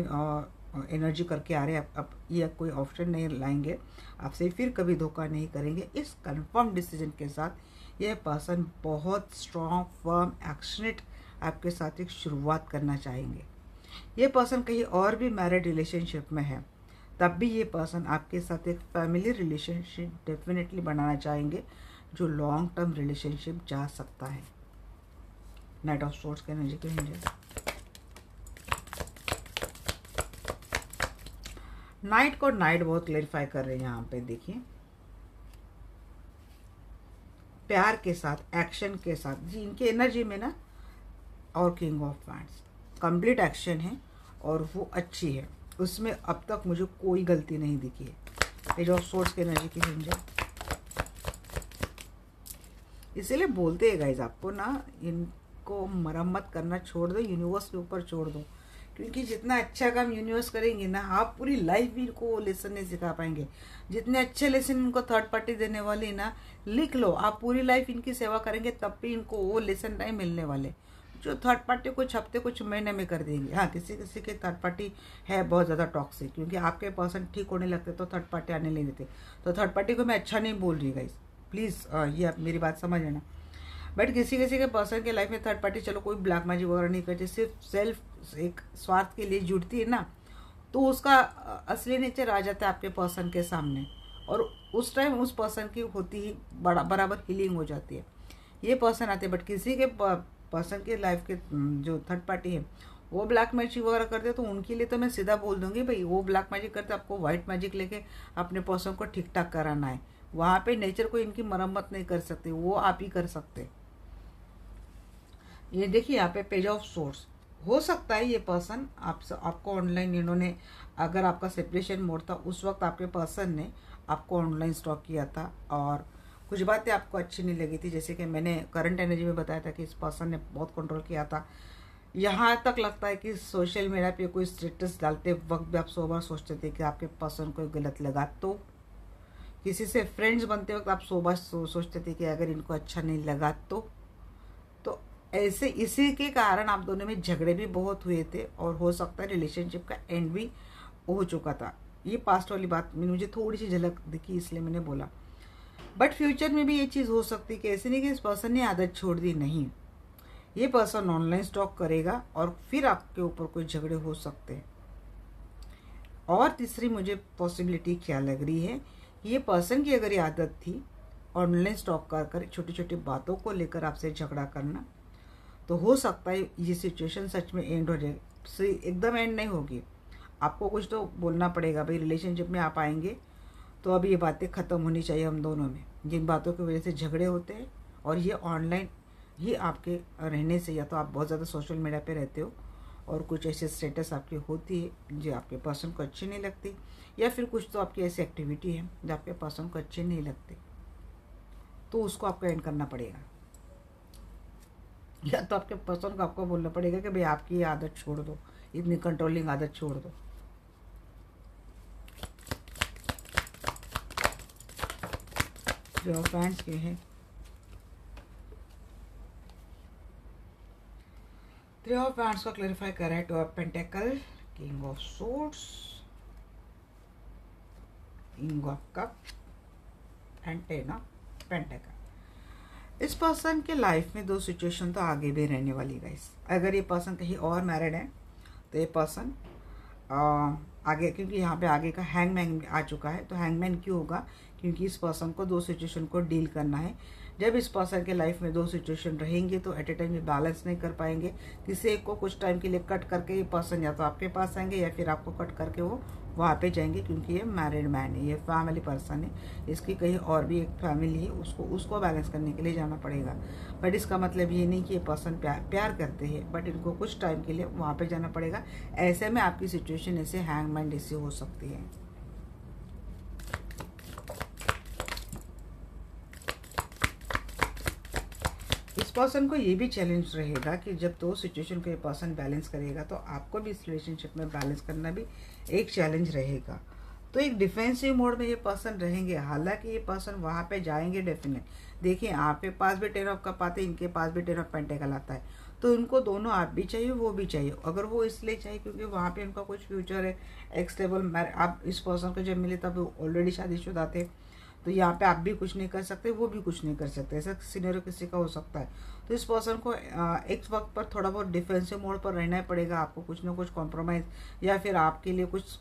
एनर्जी करके आ रहे हैं। अब ये कोई ऑप्शन नहीं लाएंगे आपसे, फिर कभी धोखा नहीं करेंगे। इस कंफर्म डिसीजन के साथ ये पर्सन बहुत स्ट्रॉन्ग फर्म एक्शनेट आपके साथ एक शुरुआत करना चाहेंगे। ये पर्सन कहीं और भी मैरिड रिलेशनशिप में है, तब भी ये पर्सन आपके साथ एक फैमिली रिलेशनशिप डेफिनेटली बनाना चाहेंगे, जो लॉन्ग टर्म रिलेशनशिप जा सकता है। नाइट ऑफ सोर्स की एनर्जी के एंजल, नाइट को नाइट बहुत क्लेरिफाई कर रहे हैं यहाँ पे। देखिए प्यार के साथ, एक्शन के साथ जी इनकी एनर्जी में ना, और king of wands complete action है और वो अच्छी है, उसमें अब तक मुझे कोई गलती नहीं दिखी है। पेज ऑफ सोर्स की एनर्जी की एंजल, इसीलिए बोलते हैं गाइज आपको ना, इनको मरम्मत करना छोड़ दो, यूनिवर्स के ऊपर छोड़ दो। क्योंकि जितना अच्छा काम यूनिवर्स करेंगे ना, आप पूरी लाइफ भी इनको लेसन नहीं सिखा पाएंगे। जितने अच्छे लेसन इनको थर्ड पार्टी देने वाली ना, लिख लो, आप पूरी लाइफ इनकी सेवा करेंगे तब भी इनको वो लेसन नहीं मिलने वाले जो थर्ड पार्टी कुछ हफ्ते कुछ महीने में कर देंगे। हाँ किसी किसी के थर्ड पार्टी है बहुत ज़्यादा टॉक्सिक, क्योंकि आपके पर्सन ठीक होने लगते तो थर्ड पार्टी आने नहीं देते। तो थर्ड पार्टी को मैं अच्छा नहीं बोल रही गाइस, प्लीज़ ये आप मेरी बात समझ लेना। बट किसी किसी के पर्सन के लाइफ में थर्ड पार्टी, चलो कोई ब्लैक मैजिक वगैरह नहीं करती, सिर्फ सेल्फ एक स्वार्थ के लिए जुड़ती है ना, तो उसका असली नेचर आ जाता है आपके पर्सन के सामने, और उस टाइम उस पर्सन की होती ही बराबर हीलिंग हो जाती है। ये पर्सन आते हैं, बट किसी के पर्सन के लाइफ के जो थर्ड पार्टी है वो ब्लैक मैजिक वगैरह करते, तो उनके लिए तो मैं सीधा बोल दूंगी भाई, वो ब्लैक मैजिक करते, आपको व्हाइट मैजिक लेके अपने पर्सन को ठीक ठाक कराना है। वहाँ पे नेचर को इनकी मरम्मत नहीं कर सकते, वो आप ही कर सकते। ये देखिए यहाँ पे पेज ऑफ सोर्स, हो सकता है ये पर्सन आपको ऑनलाइन, इन्होंने अगर आपका सेपरेशन मोड था उस वक्त आपके पर्सन ने आपको ऑनलाइन स्टॉक किया था, और कुछ बातें आपको अच्छी नहीं लगी थी, जैसे कि मैंने करंट एनर्जी में बताया था कि इस पर्सन ने बहुत कंट्रोल किया था। यहाँ तक लगता है कि सोशल मीडिया पे कोई स्टेटस डालते वक्त भी आप 100 बार सोचते थे कि आपके पर्सन को गलत लगा, तो किसी से फ्रेंड्स बनते वक्त आप 100 बार सोचते थे कि अगर इनको अच्छा नहीं लगा तो ऐसे इसी के कारण आप दोनों में झगड़े भी बहुत हुए थे, और हो सकता है रिलेशनशिप का एंड भी हो चुका था। ये पास्ट वाली बात मुझे थोड़ी सी झलक दिखी, इसलिए मैंने बोला। बट फ्यूचर में भी ये चीज़ हो सकती है कि ऐसे नहीं कि इस पर्सन ने आदत छोड़ दी, नहीं, ये पर्सन ऑनलाइन स्टॉक करेगा और फिर आपके ऊपर कोई झगड़े हो सकते हैं। और तीसरी मुझे पॉसिबिलिटी क्या लग रही है, ये पर्सन की अगर ये आदत थी ऑनलाइन स्टॉक कर छोटी छोटी बातों को लेकर आपसे झगड़ा करना, तो हो सकता है ये सिचुएशन सच में एंड हो जाए। एकदम एंड नहीं होगी, आपको कुछ तो बोलना पड़ेगा भाई। रिलेशनशिप में आप आएंगे तो अब ये बातें ख़त्म होनी चाहिए हम दोनों में, जिन बातों की वजह से झगड़े होते हैं। और ये ऑनलाइन ही आपके रहने से, या तो आप बहुत ज़्यादा सोशल मीडिया पे रहते हो और कुछ ऐसे स्टेटस आपकी होती है जो आपके पर्सन को अच्छी नहीं लगती, या फिर कुछ तो आपकी ऐसी एक्टिविटी है जो आपके पर्सन को अच्छी नहीं लगती, तो उसको आपको एंड करना पड़ेगा। या तो आपके पर्सन को आपको बोलना पड़ेगा कि भाई आपकी ये आदत छोड़ दो, इतनी कंट्रोलिंग आदत छोड़ दो। जो फैंस के हैं, 3 ऑफ वांड्स को क्लैरिफाई कर रहा है। 2 of pentacle, king of swords, king of cup and 10 of pentacle. इस पर्सन के लाइफ में 2 सिचुएशन तो आगे भी रहने वाली गाइस। अगर ये पर्सन कहीं और मैरिड है तो ये पर्सन आगे, क्योंकि यहाँ पे आगे का हैंगमैन आ चुका है, तो हैंगमैन क्यों होगा, क्योंकि इस पर्सन को 2 सिचुएशन को डील करना है। जब इस पर्सन के लाइफ में 2 सिचुएशन रहेंगे तो एट ए टाइम ये बैलेंस नहीं कर पाएंगे। किसी एक को कुछ टाइम के लिए कट करके ये पर्सन या तो आपके पास आएंगे या फिर आपको कट करके वो वहाँ पे जाएंगे, क्योंकि ये मैरिड मैन है, ये फैमिली पर्सन है, इसकी कहीं और भी एक फैमिली है, उसको बैलेंस करने के लिए जाना पड़ेगा। बट इसका मतलब ये नहीं कि ये पर्सन प्यार करते हैं, बट इनको कुछ टाइम के लिए वहाँ पे जाना पड़ेगा। ऐसे में आपकी सिचुएशन ऐसे हैंगमैन जैसी हो सकती है। इस पर्सन को ये भी चैलेंज रहेगा कि जब 2 सिचुएशन को ये पर्सन बैलेंस करेगा तो आपको भी इस रिलेशनशिप में बैलेंस करना भी एक चैलेंज रहेगा। तो एक डिफेंसिव मोड में ये पर्सन रहेंगे। हालांकि ये पर्सन वहाँ पे जाएंगे डेफिनेट। देखिए आपके पास भी 10 ऑफ कप आते हैं, इनके पास भी 10 ऑफ पेंटिकल आता है, तो इनको दोनों आप भी चाहिए वो भी चाहिए। अगर वो इसलिए चाहिए क्योंकि वहाँ पे उनका कुछ फ्यूचर है, एक स्टेबल। आप इस पर्सन को जब मिले तब ऑलरेडी शादीशुदा थे, तो यहाँ पे आप भी कुछ नहीं कर सकते, वो भी कुछ नहीं कर सकते, ऐसा सिनेरियो किसी का हो सकता है। तो इस पर्सन को एक वक्त पर थोड़ा बहुत डिफेंसिव मोड पर रहना ही पड़ेगा। आपको कुछ ना कुछ कॉम्प्रोमाइज़ या फिर आपके लिए कुछ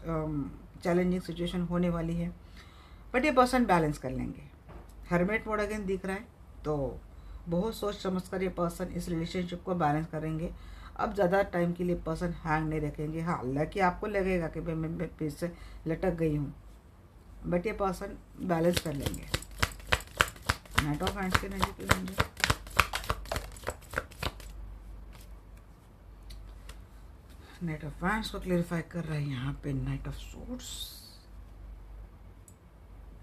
चैलेंजिंग सिचुएशन होने वाली है, बट ये पर्सन बैलेंस कर लेंगे। हर्मेट मोड अगेन दिख रहा है, तो बहुत सोच समझ कर ये पर्सन इस रिलेशनशिप को बैलेंस करेंगे। अब ज़्यादा टाइम के लिए पर्सन हैंग नहीं रखेंगे। हाँ, हालांकि आपको लगेगा कि भाई मैं फिर से लटक गई हूँ, बट ये पर्सन बैलेंस कर लेंगे। नाइट ऑफ हैंड्स के नेगेटिव होंगे, नाइट ऑफ हैंड्स को क्लेरिफाई कर रहा है यहाँ पे night of swords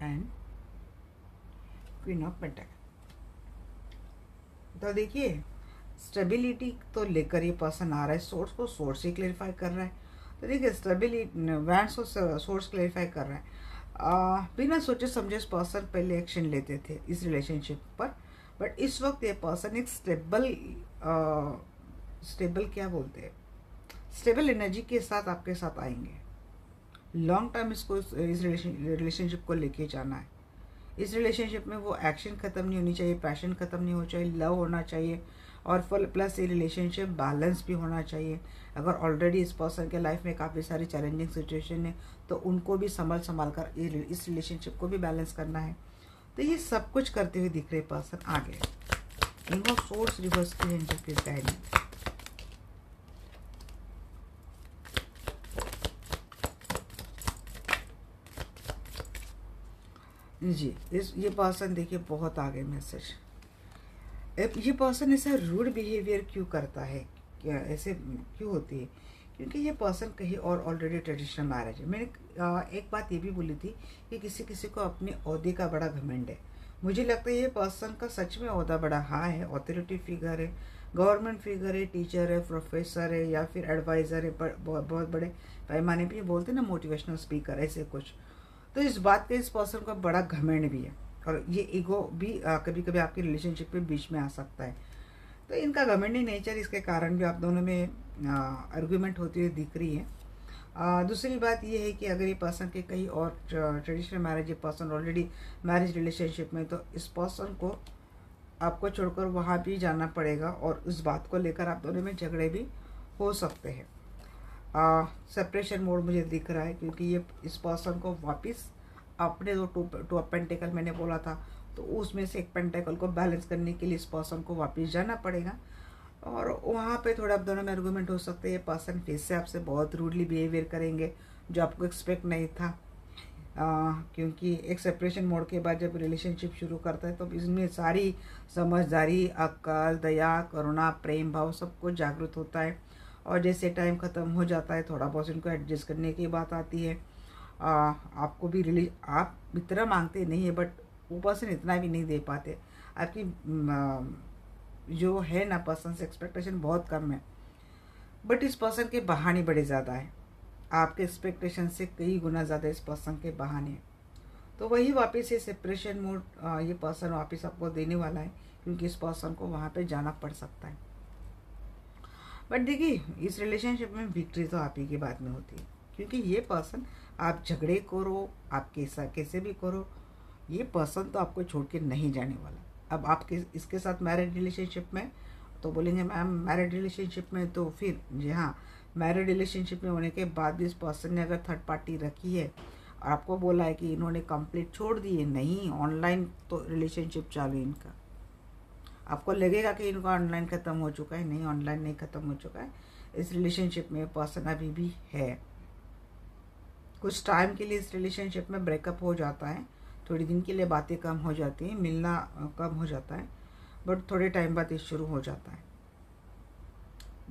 and queen of pentacle. तो देखिए स्टेबिलिटी तो लेकर ये पर्सन आ रहा है, सोर्स को सोर्स ही क्लेरिफाई कर रहा है। तो देखिए स्टेबिलिटी वैंड्स को सोर्स क्लेरिफाई कर रहा है। बिना सोचे समझे इस पर्सन पहले एक्शन लेते थे इस रिलेशनशिप पर, बट इस वक्त ये पर्सन एक स्टेबल क्या बोलते हैं, स्टेबल एनर्जी के साथ आपके साथ आएंगे। लॉन्ग टाइम इसको इस रिलेशनशिप को लेके जाना है। इस रिलेशनशिप में वो एक्शन ख़त्म नहीं होनी चाहिए, पैशन ख़त्म नहीं होना चाहिए, लव होना चाहिए, और प्लस ये रिलेशनशिप बैलेंस भी होना चाहिए। अगर ऑलरेडी इस पर्सन के लाइफ में काफ़ी सारी चैलेंजिंग सिचुएशन है तो उनको भी संभाल कर इस रिलेशनशिप को भी बैलेंस करना है। तो ये सब कुछ करते हुए दिख रहे पर्सन आगे। किंग ऑफ सोर्ड्स रिवर्स की एंजल की गाइडेंस। जी ये पर्सन देखिए बहुत आगे मैसेज। ये पर्सन ऐसा रूड बिहेवियर क्यों करता है, क्या ऐसे क्यों होती है, क्योंकि ये पर्सन कहीं और ऑलरेडी ट्रेडिशनल मैरिज है। मैंने एक बात ये भी बोली थी कि किसी किसी को अपने ओहदे का बड़ा घमंड है। मुझे लगता है ये पर्सन का सच में ओहदा बड़ा हाँ है, ऑथोरिटी फिगर है, गवर्नमेंट फिगर है, टीचर है, प्रोफेसर है, या फिर एडवाइज़र है, बहुत बड़े पैमाने पर ये बोलते हैं ना मोटिवेशनल स्पीकर, ऐसे कुछ। तो इस बात का इस पर्सन का बड़ा घमंड भी है, और ये ईगो भी कभी कभी आपके रिलेशनशिप के बीच में आ सकता है। तो इनका घमंडी नेचर, इसके कारण भी आप दोनों में आर्गुमेंट होती हुई दिख रही है। दूसरी बात ये है कि अगर ये पर्सन के कहीं और ट्रेडिशनल मैरिज, ये पर्सन ऑलरेडी मैरिज रिलेशनशिप में, तो इस पर्सन को आपको छोड़कर वहाँ भी जाना पड़ेगा, और उस बात को लेकर आप दोनों में झगड़े भी हो सकते हैं। सेपरेशन मोड मुझे दिख रहा है, क्योंकि ये इस पर्सन को वापस अपने जो टू पेंटिकल मैंने बोला था, तो उसमें से एक पेंटिकल को बैलेंस करने के लिए इस पर्सन को वापस जाना पड़ेगा, और वहाँ पे थोड़ा आप दोनों में आर्गूमेंट हो सकते हैं। ये पर्सन फिर से आपसे बहुत रूडली बिहेवियर करेंगे, जो आपको एक्सपेक्ट नहीं था। क्योंकि एक सेपरेशन मोड के बाद जब रिलेशनशिप शुरू करता है तो इसमें सारी समझदारी, अक्ल, दया, करुणा, प्रेम भाव सब कुछ जागृत होता है। और जैसे टाइम ख़त्म हो जाता है, थोड़ा बहुत इनको एडजस्ट करने की बात आती है। आपको भी आप इतना मांगते नहीं है, बट वो पर्सन इतना भी नहीं दे पाते। आपकी जो है ना पर्सन से एक्सपेक्टेशन बहुत कम है, बट इस पर्सन के बहाने बड़े ज़्यादा है। आपके एक्सपेक्टेशन से कई गुना ज़्यादा इस पर्सन के बहाने हैं। तो वही वापस ये सेपरेशन मोड ये पर्सन वापस आपको देने वाला है, क्योंकि इस पर्सन को वहाँ पे जाना पड़ सकता है। बट देखिए, इस रिलेशनशिप में विक्ट्री तो आप ही के बाद में होती है, क्योंकि ये पर्सन, आप झगड़े करो, आप कैसे भी करो, ये पर्सन तो आपको छोड़ के नहीं जाने वाला। अब आपके इसके साथ मैरिड रिलेशनशिप में तो बोलेंगे मैम मैरिड रिलेशनशिप में, तो फिर जी हाँ, मैरिड रिलेशनशिप में होने के बाद भी इस पर्सन ने अगर थर्ड पार्टी रखी है और आपको बोला है कि इन्होंने कंप्लीट छोड़ दी है, नहीं ऑनलाइन तो रिलेशनशिप चालू है इनका, आपको लगेगा कि इनका ऑनलाइन ख़त्म हो चुका है, नहीं ऑनलाइन नहीं ख़त्म हो चुका है। इस रिलेशनशिप में पर्सन अभी भी है। कुछ टाइम के लिए इस रिलेशनशिप में ब्रेकअप हो जाता है, थोड़ी दिन के लिए बातें कम हो जाती हैं, मिलना कम हो जाता है, बट थोड़े टाइम बाद ये शुरू हो जाता है।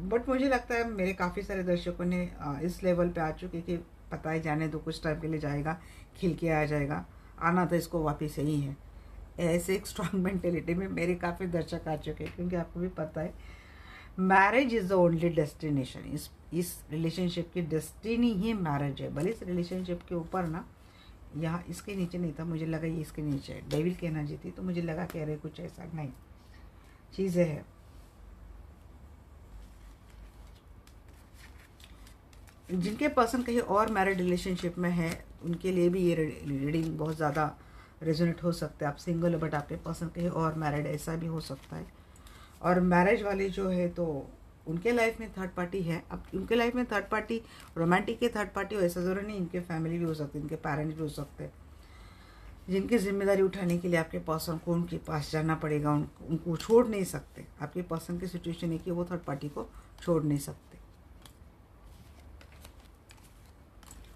बट मुझे लगता है मेरे काफ़ी सारे दर्शकों ने इस लेवल पे आ चुके कि पता ही जाने दो, कुछ टाइम के लिए जाएगा, खिल के आ जाएगा, आना तो इसको वापस यही है। ऐसे एक स्ट्रॉन्ग मेंटेलिटी में मेरे काफ़ी दर्शक आ चुके हैं, क्योंकि आपको भी पता है marriage is the only destination. इस रिलेशनशिप की डेस्टिनी ही मैरिज है। भले इस रिलेशनशिप के ऊपर ना, यहाँ इसके नीचे नहीं था, मुझे लगा ये इसके नीचे है, डेविल की एनर्जी थी, तो मुझे लगा कह रहे कुछ ऐसा नहीं, चीज़ें हैं। जिनके पर्सन कहीं और मैरिड रिलेशनशिप में है, उनके लिए भी ये रीडिंग बहुत ज़्यादा रेजोनेट हो सकता है। आप सिंगल हो बट आपके पर्सन कहीं और मैरिड, ऐसा भी हो सकता है। और मैरिज वाले जो है तो उनके लाइफ में थर्ड पार्टी है। अब उनके लाइफ में थर्ड पार्टी रोमांटिक के थर्ड पार्टी हो ऐसा ज़रूरी नहीं, इनके फैमिली भी हो सकती है, इनके पेरेंट्स भी हो सकते हैं, जिनकी जिम्मेदारी उठाने के लिए आपके पर्सन को उनके पास जाना पड़ेगा। उनको छोड़ नहीं सकते। आपके पर्सन की सिचुएशन है कि वो थर्ड पार्टी को छोड़ नहीं सकते।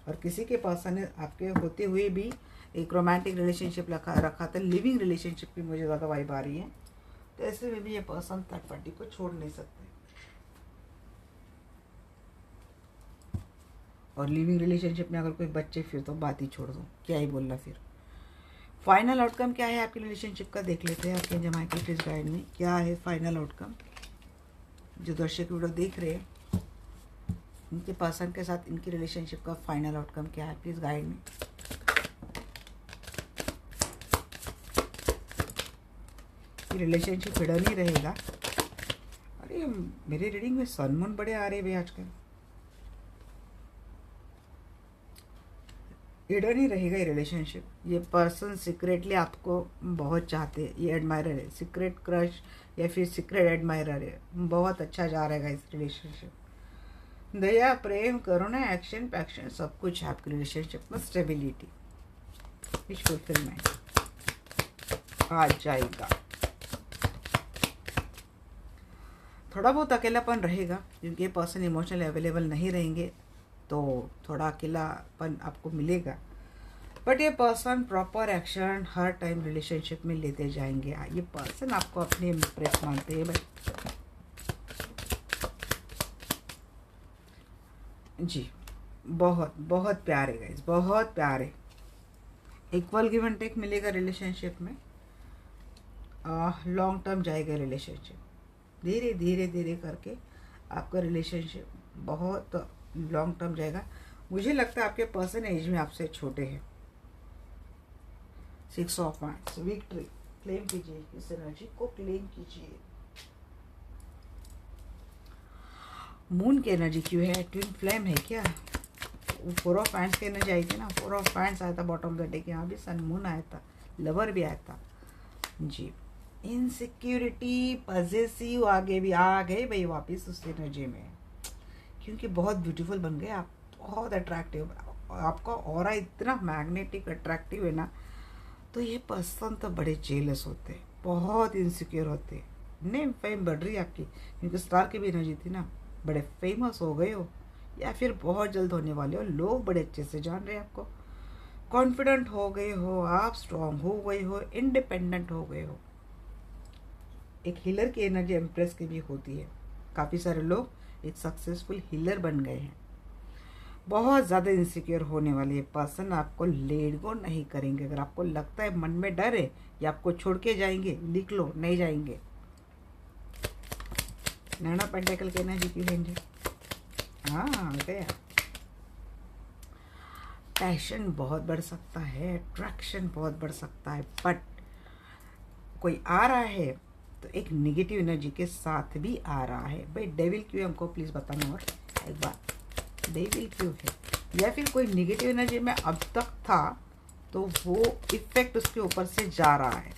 और किसी के पर्सन ने आपके होते हुए भी एक रोमांटिक रिलेशनशिप रखा था, लिविंग रिलेशनशिप की मुझे ज़्यादा वाइब आ रही है, तो ऐसे में भी ये पर्सन थर्ड पार्टी को छोड़ नहीं सकते। और लिविंग रिलेशनशिप में अगर कोई बच्चे, फिर तो बात ही छोड़ दो, क्या ही बोलना। फिर फाइनल आउटकम क्या है आपके रिलेशनशिप का, देख लेते हैं आपके जमा के प्लीज गाइड में क्या है फाइनल आउटकम। जो दर्शक वीडियो देख रहे हैं, इनके पर्सन के साथ इनकी रिलेशनशिप का फाइनल आउटकम क्या है, प्लीज गाइड में। रिलेशनशिप हिडन ही रहेगा। अरे मेरे रीडिंग में सन मून बड़े आ रहे हैं भाई आजकल। हिडन ही रहेगा ये रिलेशनशिप। ये पर्सन सीक्रेटली आपको बहुत चाहते हैं, ये एडमायरर है, सीक्रेट क्रश या फिर सीक्रेट एडमायरर है। बहुत अच्छा जा रहेगा इस रिलेशनशिप। दया, प्रेम, करुणा, एक्शन पैक्शन सब कुछ है आपके रिलेशनशिप में। स्टेबिलिटी, विश फुलफिलमेंट आ जाएगा। थोड़ा बहुत अकेलापन रहेगा, क्योंकि ये पर्सन इमोशनली अवेलेबल नहीं रहेंगे, तो थोड़ा अकेलापन आपको मिलेगा। बट ये पर्सन प्रॉपर एक्शन हर टाइम रिलेशनशिप में लेते जाएंगे। ये पर्सन आपको अपने इम्प्रेस मानते हैं भाई जी। बहुत बहुत प्यारे गाइस, बहुत प्यारे। इक्वल गिव एंड टेक मिलेगा रिलेशनशिप में। लॉन्ग टर्म जाएगा रिलेशनशिप, धीरे धीरे धीरे करके आपका रिलेशनशिप बहुत लॉन्ग टर्म जाएगा। मुझे लगता है आपके पर्सन एज में आपसे छोटे हैं। 6 ऑफ वांड्स, विक्ट्री क्लेम कीजिए, इस एनर्जी को क्लेम कीजिए। मून की एनर्जी क्यों है, ट्विन फ्लेम है क्या। 4 ऑफ वांड्स की एनर्जी आई थी ना, 4 ऑफ वांड्स आया था बॉटम ऑफ द डेक, यहाँ भी सन मून आया था, लवर भी आया था जी। इनसिक्योरिटी, पॉजेसिव, आगे भी आ गए भाई वापस उस एनर्जी में। क्योंकि बहुत ब्यूटीफुल बन गए आप, बहुत अट्रैक्टिव, आपका ऑरा इतना मैग्नेटिक अट्रैक्टिव है ना। तो ये पर्सन तो बड़े जेलस होते हैं, बहुत इनसिक्योर होते हैं। नेम फेम बढ़ रही है आपकी, क्योंकि स्टार की भी एनर्जी थी ना। बड़े फेमस हो गए हो या फिर बहुत जल्द होने वाले हो, लोग बड़े अच्छे से जान रहे हैं आपको। कॉन्फिडेंट हो गए हो आप, स्ट्रांग हो गए हो, इंडिपेंडेंट हो गए हो। एक हीलर की एनर्जी एम्प्रेस की भी होती है। काफ़ी सारे लोग एक सक्सेसफुल हीलर बन गए हैं। बहुत ज़्यादा इनसिक्योर होने वाली है पर्सन, आपको लेट गो नहीं करेंगे। अगर आपको लगता है, मन में डर है या आपको छोड़ के जाएंगे, लिख लो, नहीं जाएंगे। नैना पेंटेकल की एनर्जी की लेंगे। हाँ गया। पैशन बहुत बढ़ सकता है, अट्रैक्शन बहुत बढ़ सकता है, बट कोई आ रहा है तो एक नेगेटिव एनर्जी के साथ भी आ रहा है। भाई डेविल क्यों है हमको प्लीज़ बताना और एक बार, डेविल क्यों है? या फिर कोई नेगेटिव एनर्जी में अब तक था तो वो इफेक्ट उसके ऊपर से जा रहा है।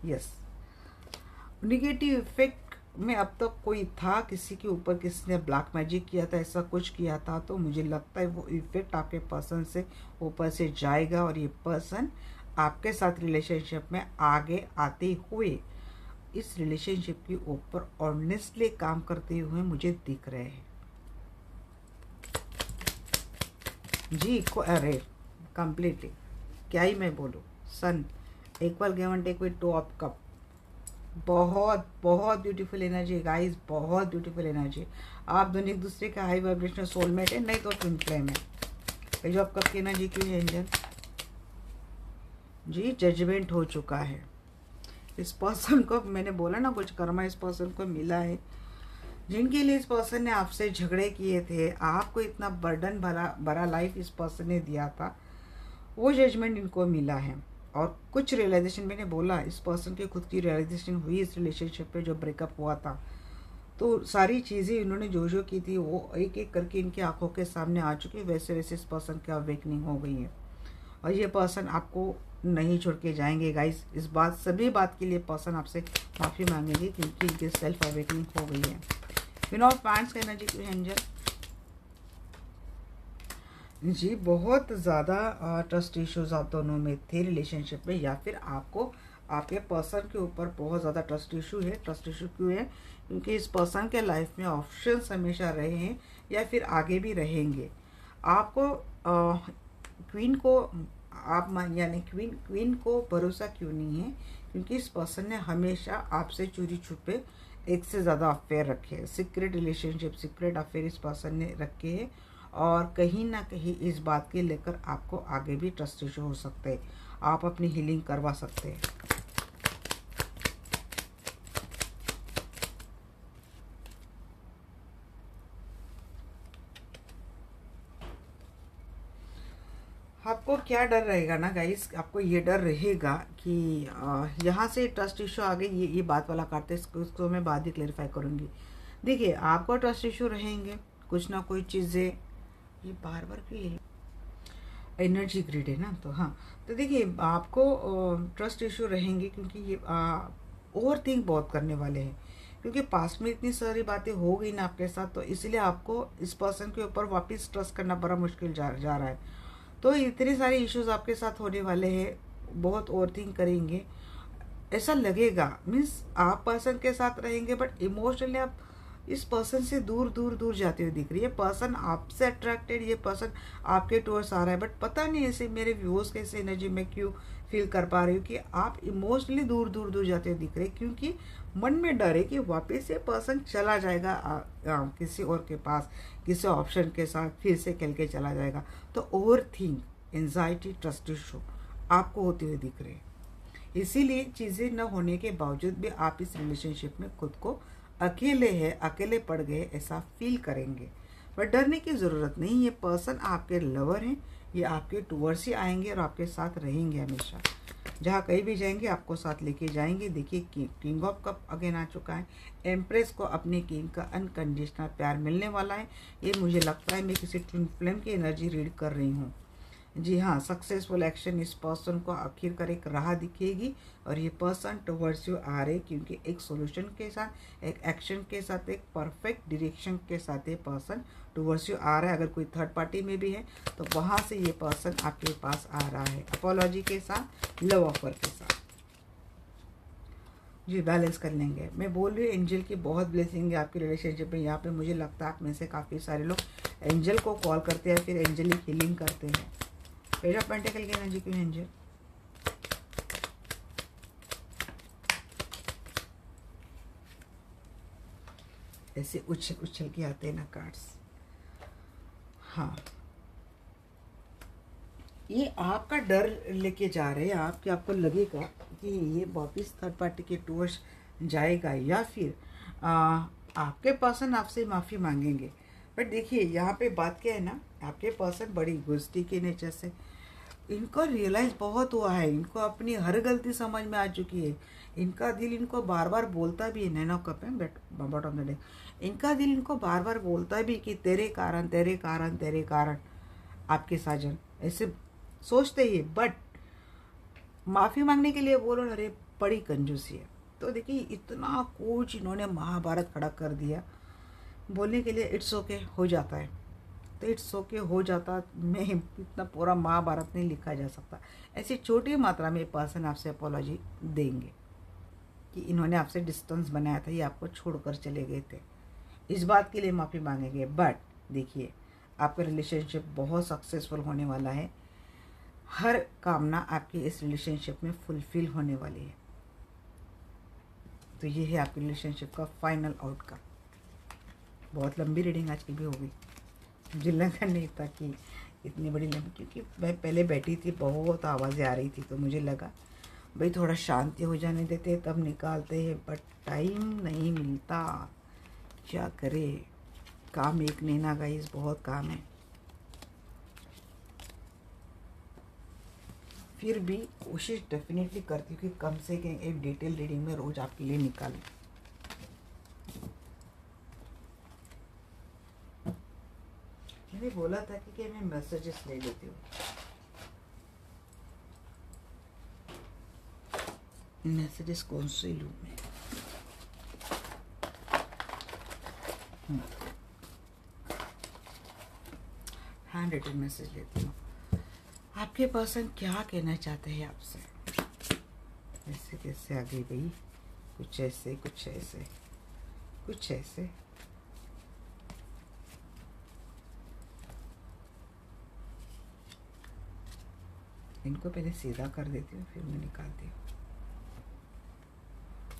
यस, नेगेटिव इफेक्ट में अब तक कोई था, किसी के ऊपर किसी ने ब्लैक मैजिक किया था, ऐसा कुछ किया था, तो मुझे लगता है वो इफेक्ट आपके पर्सन से ऊपर से जाएगा और ये पर्सन आपके साथ रिलेशनशिप में आगे आते हुए इस रिलेशनशिप के ऊपर ऑनेस्टली काम करते हुए मुझे दिख रहे हैं जी को। अरे कंप्लीटली क्या ही मैं बोलूँ। Sun, equal give and take with two of cup, बहुत बहुत ब्यूटीफुल एनर्जी गाइस, बहुत ब्यूटीफुल एनर्जी। आप दोनों एक दूसरे का हाई वाइब्रेशनल सोलमेट है, नहीं तो ट्विन फ्लेम है। ये जो आप कब की एनर्जी क्यों है एंजल जी? जजमेंट हो चुका है इस पर्सन को। मैंने बोला ना कुछ कर्मा इस पर्सन को मिला है। जिनके लिए इस पर्सन ने आपसे झगड़े किए थे, आपको इतना बर्डन भरा लाइफ इस पर्सन ने दिया था, वो जजमेंट इनको मिला है। और कुछ रियलाइजेशन, मैंने बोला इस पर्सन की खुद की रियलाइजेशन हुई इस रिलेशनशिप पे जो ब्रेकअप हुआ था। तो सारी चीज़ें इन्होंने जो जो की थी वो एक एक करके इनकी आंखों के सामने आ चुकी है। वैसे वैसे इस पर्सन की अवेकनिंग हो गई है और ये पर्सन आपको नहीं छोड़ के जाएंगे गाइस। इस बात, सभी बात के लिए पर्सन आपसे माफ़ी मांगेंगे क्योंकि इनकी सेल्फ अवेकनिंग हो गई है। क्वीन ऑफ पैंट्स का एनर्जी क्यों है एंजल जी? बहुत ज़्यादा ट्रस्ट इश्यूज आप दोनों में थे रिलेशनशिप में, या फिर आपको आपके पर्सन के ऊपर बहुत ज़्यादा ट्रस्ट इशू है। ट्रस्ट इशू क्यों है? क्योंकि इस पर्सन के लाइफ में ऑप्शंस हमेशा रहे हैं या फिर आगे भी रहेंगे। आपको क्वीन को आप यानी क्वीन को भरोसा क्यों नहीं है? क्योंकि इस पर्सन ने हमेशा आपसे चोरी छुपे एक से ज़्यादा अफेयर रखे हैं। सीक्रेट रिलेशनशिप, सीक्रेट अफेयर इस पर्सन ने रखे हैं और कहीं ना कहीं इस बात के लेकर आपको आगे भी ट्रस्ट इशू हो सकते हैं। आप अपनी हीलिंग करवा सकते हैं। आपको क्या डर रहेगा ना गाइस, आपको ये डर रहेगा कि यहाँ से ट्रस्ट इशू आ गई। ये बात वाला काटते, इसको मैं बाद ही क्लेरिफाई करूँगी। देखिए, आपको ट्रस्ट इशू रहेंगे, कुछ ना कोई चीज़ें, ये बार बार क्यों एनर्जी ग्रिड है ना, तो हाँ। तो देखिए, आपको ट्रस्ट इशू रहेंगे क्योंकि ये ओवर थिंक बहुत करने वाले हैं। क्योंकि पास्ट में इतनी सारी बातें हो गई ना आपके साथ, तो इसलिए आपको इस पर्सन के ऊपर वापस ट्रस्ट करना बड़ा मुश्किल जा रहा है। तो इतने सारे इश्यूज आपके साथ होने वाले हैं, बहुत ओवर थिंक करेंगे, ऐसा लगेगा। मीन्स आप पर्सन के साथ रहेंगे बट इमोशनली आप इस पर्सन से दूर दूर दूर जाते हुए दिख रही है। पर्सन आपसे अट्रैक्टेड, ये पर्सन आपके टूवर्ड्स आ रहा है, बट पता नहीं ऐसे मेरे व्यूअर्स कैसे एनर्जी में क्यों फील कर पा रही हूँ कि आप इमोशनली दूर दूर दूर जाते हुए दिख रहे हैं। क्योंकि मन में डर है कि वापस ये पर्सन चला जाएगा किसी और के पास, किसी ऑप्शन के साथ फिर से खेल के चला जाएगा। तो over think, anxiety, trust issue आपको होते हुए दिख रहे हैं। इसीलिए चीज़ें न होने के बावजूद भी आप इस रिलेशनशिप में खुद को अकेले हैं, अकेले पड़ गए ऐसा फील करेंगे। पर डरने की ज़रूरत नहीं, ये पर्सन आपके लवर हैं, ये आपके टूवर्ड्स ही आएंगे और आपके साथ रहेंगे हमेशा। जहाँ कहीं भी जाएंगे आपको साथ लेके जाएंगे। देखिए, किंग ऑफ कप अगेन आ चुका है। एम्प्रेस को अपने किंग का अनकंडीशनल प्यार मिलने वाला है। ये मुझे लगता है मैं किसी ट्विन फ्लेम की एनर्जी रीड कर रही हूँ। जी हाँ, सक्सेसफुल एक्शन इस पर्सन को आखिरकार एक राह दिखेगी और ये पर्सन टुवर्ड्स यू आ रहे, क्योंकि एक सॉल्यूशन के साथ, एक एक्शन के साथ, एक परफेक्ट डायरेक्शन के साथ ये पर्सन टुवर्ड्स यू आ रहा है। अगर कोई थर्ड पार्टी में भी है तो वहाँ से ये पर्सन आपके पास आ रहा है, अपॉलॉजी के साथ, लव ऑफर के साथ। जी बैलेंस कर लेंगे। मैं बोल रही हूँ एंजल की बहुत ब्लेसिंग है आपकी रिलेशनशिप में। यहाँ पे मुझे लगता है आप में से काफ़ी सारे लोग एंजल को कॉल करते हैं, फिर एंजलिक हीलिंग करते हैं। पेज ऑफ पेंटिकल की एनर्जी क्यों एंजल? ऐसे उछल उछल के आते हैं ना कार्ड्स। हाँ, ये आपका डर लेके जा रहे हैं आप, कि आपको लगेगा कि ये वापिस थर्ड पार्टी के टूवर्ड्स जाएगा, या फिर आपके पर्सन आपसे माफ़ी मांगेंगे। बट देखिए यहाँ पे बात क्या है ना, आपके पर्सन बड़ी गुस्टी के नेचर से, इनको रियलाइज़ बहुत हुआ है, इनको अपनी हर गलती समझ में आ चुकी है। इनका दिल इनको बार बार बोलता भी है, नैनो कप है but bottom of the day, इनका दिल इनको बार बार बोलता भी कि तेरे कारण तेरे कारण तेरे कारण आपके साजन, ऐसे सोचते ही। बट माफ़ी मांगने के लिए बोलो, अरे बड़ी कंजूसी है। तो देखिए इतना कुछ इन्होंने महाभारत खड़ा कर दिया बोलने के लिए, इट्स ओके हो जाता है, तो इट्स ओके हो जाता में इतना पूरा महाभारत नहीं लिखा जा सकता। ऐसी छोटी मात्रा में पर्सन आपसे अपोलॉजी देंगे कि इन्होंने आपसे डिस्टेंस बनाया था, ये आपको छोड़कर चले गए थे, इस बात के लिए माफ़ी मांगेंगे। बट देखिए आपका रिलेशनशिप बहुत सक्सेसफुल होने वाला है, हर कामना आपकी इस रिलेशनशिप में फुलफिल होने वाली है। तो ये है आपके रिलेशनशिप का फाइनल आउटकम। बहुत लंबी रीडिंग आज की भी होगी, मुझे लगा नहीं था कि इतनी बड़ी लंबी, क्योंकि मैं पहले बैठी थी, बहुत आवाज़ें आ रही थी, तो मुझे लगा भाई थोड़ा शांति हो जाने देते तब निकालते हैं, बट टाइम नहीं मिलता, क्या करे, काम एक नहीं ना गाइस, बहुत काम है। फिर भी कोशिश डेफिनेटली करती हूँ कि कम से कम एक डिटेल रीडिंग में रोज आपके लिए निकालूं। मैंने बोला था कि मैं मैसेजेस ले लेती हूँ। मैसेजेस कौन से लूँ मैं? हैंड रिटन मैसेज लेती हूँ। आपके पर्सन क्या कहना चाहते हैं आपसे? ऐसे कैसे आ गई भाई, कुछ ऐसे कुछ ऐसे कुछ ऐसे। इनको पहले सीधा कर देती हूँ, फिर मैं निकालती हूँ।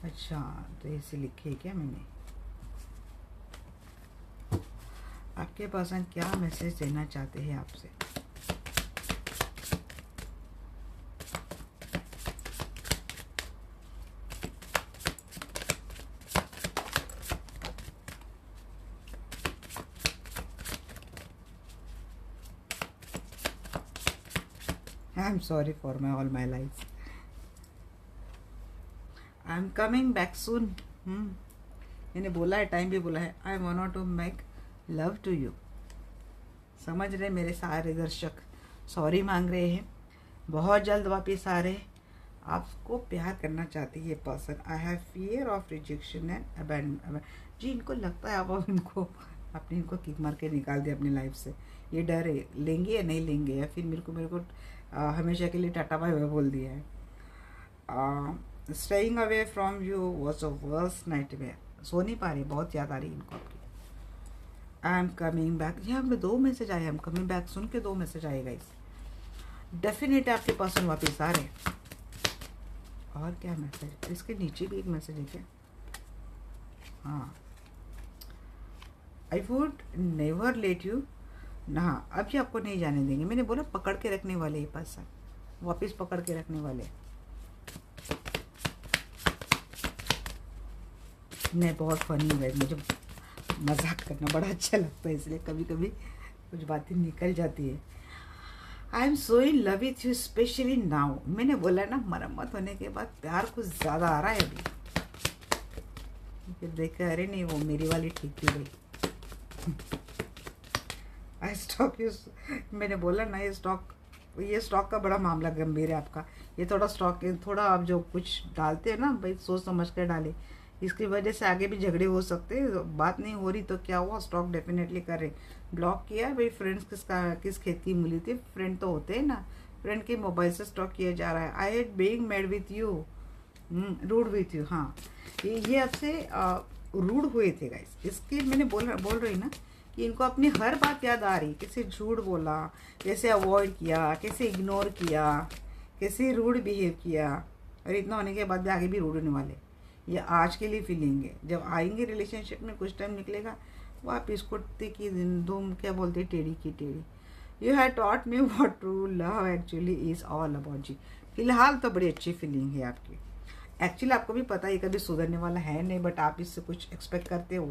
अच्छा, तो ऐसे लिखे है क्या मैंने? आपके पर्सन क्या मैसेज देना चाहते हैं आपसे? I am sorry for my all my life, I am coming back soon. मैंने बोला है, टाइम भी बोला है, I want to make love to you. समझ रहे मेरे सारे दर्शक, सॉरी मांग रहे हैं, बहुत जल्द वापस आ रहे हैं, आपको प्यार करना चाहती है ये person. I have fear of rejection and abandon. जी इनको लगता है आप इनको, आपने इनको किक मार के निकाल दिया अपनी लाइफ से। ये डर है, लेंगे या नहीं लेंगे, या फिर मेरे को हमेशा के लिए टाटा बाय बाय बोल दिया है। Staying away from you was a worst nightmare. सो नहीं पा रही, बहुत याद आ रही इनको आपकी। आई एम कमिंग बैक, यहाँ पे 2 मैसेज आए, आई एम कमिंग बैक सुन के 2 मैसेज आएगा इस। डेफिनेट आपके पर्सन वापस आ रहे। और क्या मैसेज, इसके नीचे भी एक मैसेज है क्या? हाँ, I would never let you ना, अभी आपको नहीं जाने देंगे। मैंने बोला पकड़ के रखने वाले ये पर्सन, वापस पकड़ के रखने वाले। नहीं, बहुत फनी है, मुझे मजाक करना बड़ा अच्छा लगता है, इसलिए कभी कभी कुछ बातें निकल जाती है। I am so in love with you specially now. मैंने बोला ना, मरम्मत होने के बाद प्यार कुछ ज़्यादा आ रहा है अभी। फिर देखा, अरे नहीं वो मेरी वाली ठीक थी भाई। आई स्टॉक यू, मैंने बोला ना ये स्टॉक ये स्टॉक का बड़ा मामला गंभीर है आपका। ये थोड़ा स्टॉक, थोड़ा आप जो कुछ डालते हैं ना भाई, सोच समझ कर डालें। इसकी वजह से आगे भी झगड़े हो सकते हैं। बात नहीं हो रही तो क्या हुआ, स्टॉक डेफिनेटली करें। ब्लॉक किया भाई, फ्रेंड्स किस खेत की मूली थी, फ्रेंड तो होते हैं ना। फ्रेंड के मोबाइल से स्टॉक किया जा रहा है। I hate being made with you, rude with you. हाँ, ये आपसे रूड हुए थे गाइस। इसके मैंने बोल रही ना कि इनको अपनी हर बात याद आ रही, कैसे झूठ बोला, कैसे अवॉइड किया, कैसे इग्नोर किया, कैसे रूड बिहेव किया। और इतना होने के बाद भी आगे भी रूड होने वाले। ये आज के लिए फीलिंग है। जब आएंगे रिलेशनशिप में, कुछ टाइम निकलेगा, वापिस कुत्ते की दुम क्या बोलते, टेढ़ी की टेढ़ी। You have taught me what true love actually is all about जी। फिलहाल तो बड़ी अच्छी फीलिंग है आपकी। एक्चुअली आपको भी पता है ये कभी सुधरने वाला है नहीं, बट आप इससे कुछ एक्सपेक्ट करते हो,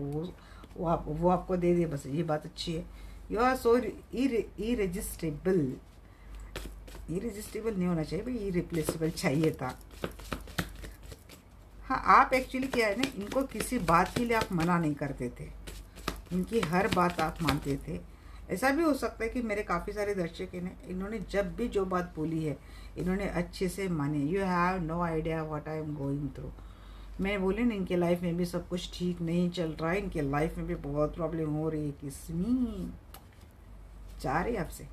वो आपको दे दे, बस ये बात अच्छी है। You are so irresistible. Irresistible नहीं होना चाहिए भाई, इरिप्लेसेबल चाहिए था। हाँ, आप एक्चुअली क्या है ना, इनको किसी बात के लिए आप मना नहीं करते थे, इनकी हर बात आप मानते थे। ऐसा भी हो सकता है कि मेरे काफ़ी सारे दर्शक हैं, इन्होंने जब भी जो बात बोली है इन्होंने अच्छे से माने। You have no idea what I am going through. मैं बोली ना, इनके लाइफ में भी सब कुछ ठीक नहीं चल रहा है, इनके लाइफ में भी बहुत प्रॉब्लम हो रही है। किसनी चाह रही आपसे,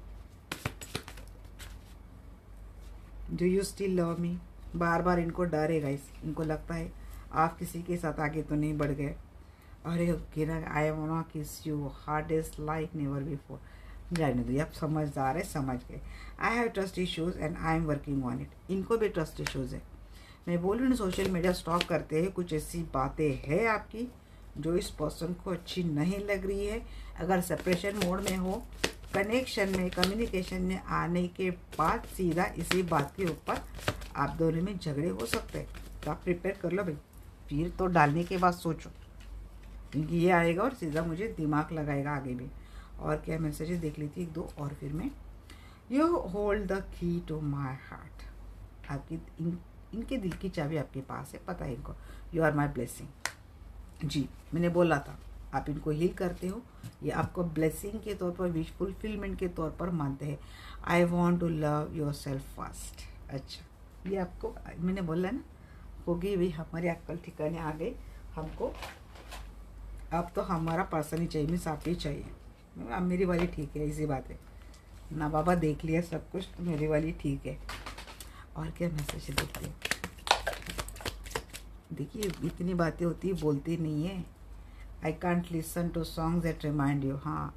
do you still love me. बार बार इनको डर है गाइस, इनको लगता है आप किसी के साथ आगे तो नहीं बढ़ गए। अरे गिरा, आई वांना किस you hard is like never before. जाने दो, आप समझदार है, समझ गए। I have trust issues and I am working on it. इनको भी ट्रस्ट इश्यूज है। मैं बोल रही हूँ, सोशल मीडिया स्टॉक करते हैं, कुछ ऐसी बातें हैं आपकी जो इस पर्सन को अच्छी नहीं लग रही है। अगर सेपरेशन मोड में हो, कनेक्शन में, कम्युनिकेशन में आने के बाद सीधा इसी बात के ऊपर आप दोनों में झगड़े हो सकते हैं। तो आप प्रिपेयर कर लो भाई, फिर तो डालने के बाद सोचो, क्योंकि ये आएगा और सीधा मुझे दिमाग लगाएगा आगे भी। और क्या मैसेजेस देख ली थी एक दो, और फिर मैं, you hold the key to my heart. आपकी इनके दिल की चाबी आपके पास है, पता है इनको। You are my blessing. जी, मैंने बोला था आप इनको हील करते हो, ये आपको ब्लेसिंग के तौर पर, विश फुलफिलमेंट के तौर पर मानते हैं। I want to love yourself first. अच्छा, ये आपको मैंने बोला ना, होगी भाई, हमारी अक्ल ठिकाने आ गई हमको। अब तो हमारा पर्सन ही चाहिए, मिस आप ही चाहिए। अब मेरी वाली ठीक है, इसी बात है ना बाबा, देख लिया सब कुछ, तो मेरी वाली ठीक है। और क्या मैसेज देखते हैं, देखिए इतनी बातें होती है, बोलती नहीं है। I can't listen to songs that remind you. हाँ,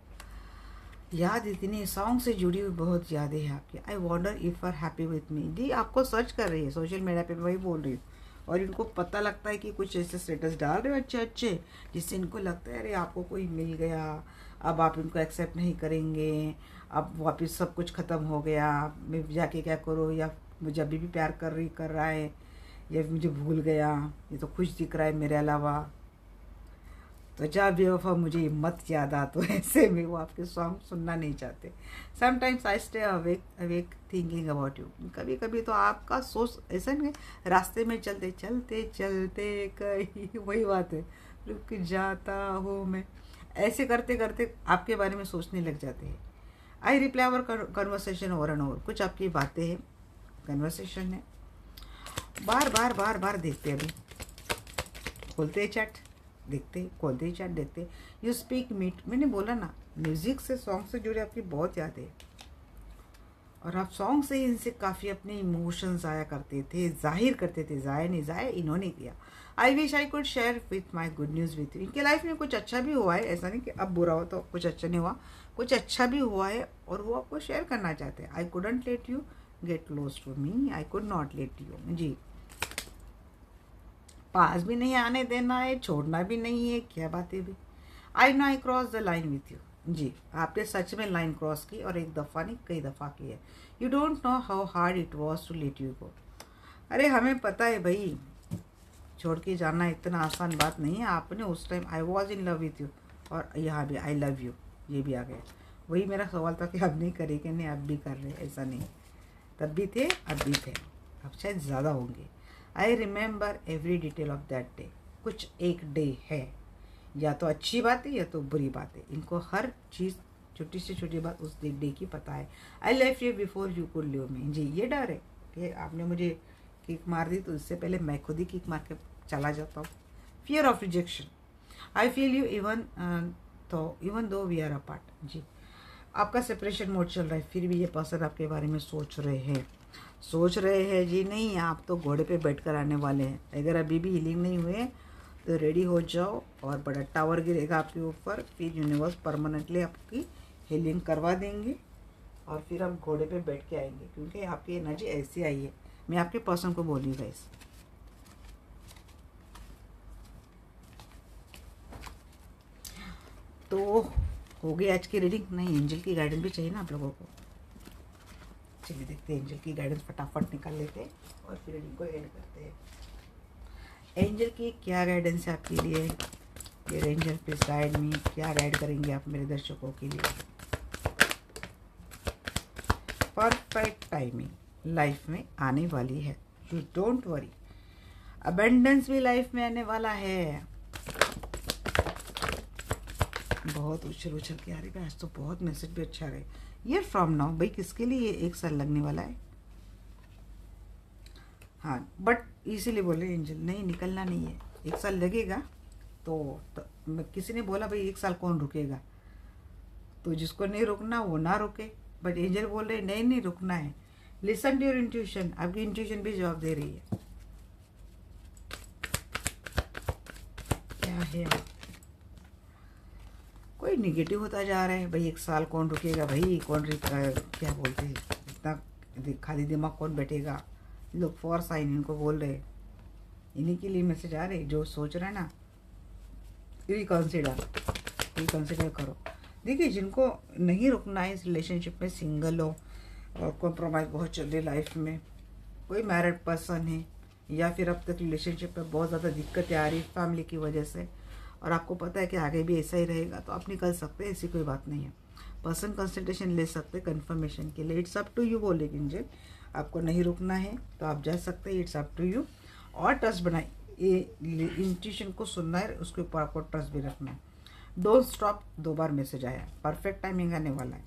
याद इतनी सॉन्ग से जुड़ी हुई बहुत यादें हैं आपकी। I wonder if are happy with me. जी, आपको सर्च कर रही है सोशल मीडिया पे, वही बोल रही हूँ। और इनको पता लगता है कि कुछ ऐसे स्टेटस डाल रहे हो अच्छे अच्छे, जिससे इनको लगता है अरे आपको कोई मिल गया, अब आप इनको एक्सेप्ट नहीं करेंगे, अब वापस सब कुछ ख़त्म हो गया, मैं जाके क्या करूँ, या मुझे अभी भी प्यार कर रहा है, या मुझे भूल गया, ये तो खुश दिख रहा है मेरे अलावा। तो जब बेवफा मुझे मत याद आ, तो ऐसे में वो आपके सॉन्ग सुनना नहीं चाहते। Sometimes I stay awake thinking about you. कभी कभी तो आपका सोच ऐसा नहीं, रास्ते में चलते चलते चलते कहीं, वही बात है, रुक जाता हूँ मैं, ऐसे करते करते आपके बारे में सोचने लग जाते हैं। I reply our conversation over and over. कुछ आपकी बातें हैं, कन्वर्सेशन है, बार बार बार बार देखते, अभी खोलते चैट देखते, खोलते ही चैट देखते। यू स्पीक मीट, मैंने बोला ना, म्यूज़िक से, सॉन्ग से जुड़े आपकी बहुत यादें, और आप सॉन्ग से ही इनसे काफ़ी अपने इमोशंस आया करते थे, जाहिर करते थे। ज़ाहिर नहीं, ज़ाहिर इन्होंने किया। I wish I could share with my good news with you. इनके लाइफ में कुछ अच्छा भी हुआ है, ऐसा नहीं कि अब बुरा हो तो कुछ अच्छा नहीं हुआ, कुछ अच्छा भी हुआ है और वो आपको शेयर करना चाहते हैं। I couldn't let you get close to me, I could not let you. जी, पास भी नहीं आने देना है, छोड़ना भी नहीं है, क्या बात है भी। I know I cross the line with you. जी, आपने सच में लाइन क्रॉस की, और एक दफ़ा नहीं कई दफ़ा की है। You don't know how hard it was to let you go. अरे हमें पता है भाई, छोड़ के जाना इतना आसान बात नहीं है। आपने उस time I was in love with you, और यहाँ भी आई लव यू, ये भी आ गया। वही मेरा सवाल था कि अब नहीं करेंगे, नहीं अब भी कर रहे, ऐसा नहीं, तब भी थे अब भी थे, अब शायद ज़्यादा होंगे। I remember every detail of that day. कुछ एक डे है, या तो अच्छी बात है या तो बुरी बात है। इनको हर चीज़ छोटी से छोटी बात उस डे की पता है। I left you before you could leave me. जी, ये डर है कि आपने मुझे किक मार दी तो इससे पहले मैं खुद ही किक मार के चला जाता हूँ। Fear of rejection, I feel you even though we are apart. जी, आपका सेपरेशन मोड चल रहा है, फिर भी ये पर्सन आपके बारे में सोच रहे हैं जी। नहीं, आप तो घोड़े पे बैठ कर आने वाले हैं। अगर अभी भी हीलिंग नहीं हुए तो रेडी हो जाओ, और बड़ा टावर गिरेगा आपके ऊपर, फिर यूनिवर्स परमानेंटली आपकी हीलिंग करवा देंगे और फिर आप घोड़े पे बैठ के आएंगे, क्योंकि आपकी एनर्जी ऐसी आई है। मैं आपके पर्सन को बोली गाइस। तो हो गई आज की रीडिंग। नहीं, एंजल की गाइडेंस भी चाहिए ना आप लोगों को। चलिए देखते हैं, एंजल की गाइडेंस फटाफट निकाल लेते हैं और फिर रीडिंग को एंड करते हैं। एंजल की क्या गाइडेंस है आपके लिए? ये एंजल प्लीज गाइड मी, क्या गाइड करेंगे आप मेरे दर्शकों के लिए? परफेक्ट टाइमिंग लाइफ में आने वाली है, यू डोंट वरी। अबेंडेंस भी लाइफ में आने वाला है। बहुत उछल के आ रही है आज तो, बहुत मैसेज भी अच्छा रहे। ईयर फ्रॉम नाउ, भाई किसके लिए ये 1 साल लगने वाला है? हाँ, बट इसीलिए बोले एंजल, नहीं निकलना नहीं है, 1 साल लगेगा। तो किसी ने बोला भाई 1 साल कौन रुकेगा, तो जिसको नहीं रुकना वो ना रुके। बट एंजल बोल रहे नहीं रुकना है। लिसन टू योर इंट्यूशन, आपकी इंट्यूशन भी जवाब दे रही है। क्या है? कोई निगेटिव होता जा रहा है भाई, 1 साल कौन रुकेगा भाई, क्या बोलते हैं, इतना खाली दिमाग कौन बैठेगा। लोग फॉर साइन इनको बोल रहे, इन्हीं के लिए मैसेज आ रहे। जो सोच रहे हैं ना, रिकंसिडर करो। देखिए, जिनको नहीं रुकना है इस रिलेशनशिप में, सिंगल हो और कॉम्प्रोमाइज़ बहुत चल रही लाइफ में, कोई मैरिड पर्सन है या फिर अब तक रिलेशनशिप में बहुत ज़्यादा दिक्कतें आ रही फैमिली की वजह से, और आपको पता है कि आगे भी ऐसा ही रहेगा, तो आप निकल सकते हैं, ऐसी कोई बात नहीं है। पर्सन कंसल्टेशन ले सकते हैं कंफर्मेशन के लिए। इट्स अप टू यू बोले एंजल, आपको नहीं रुकना है तो आप जा सकते हैं, इट्स अप टू यू। और ट्रस्ट बनाए, ये इंट्यूशन को सुनना है, उसके ऊपर आपको ट्रस्ट भी रखना है। डोंट स्टॉप, 2 बार मैसेज आया, परफेक्ट टाइमिंग आने वाला है।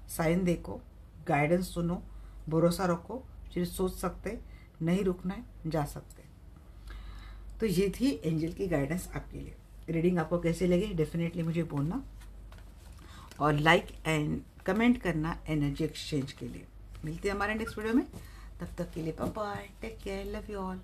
साइन देखो, गाइडेंस सुनो, भरोसा रखो, फिर सोच सकते, नहीं रुकना है, जा सकते। तो ये थी एंजल की गाइडेंस आपके लिए। रीडिंग आपको कैसे लगी डेफिनेटली मुझे बोलना, और लाइक एंड कमेंट करना एनर्जी एक्सचेंज के लिए। मिलते हैं हमारे नेक्स्ट वीडियो में, तब तक के लिए bye bye, take care, love you all.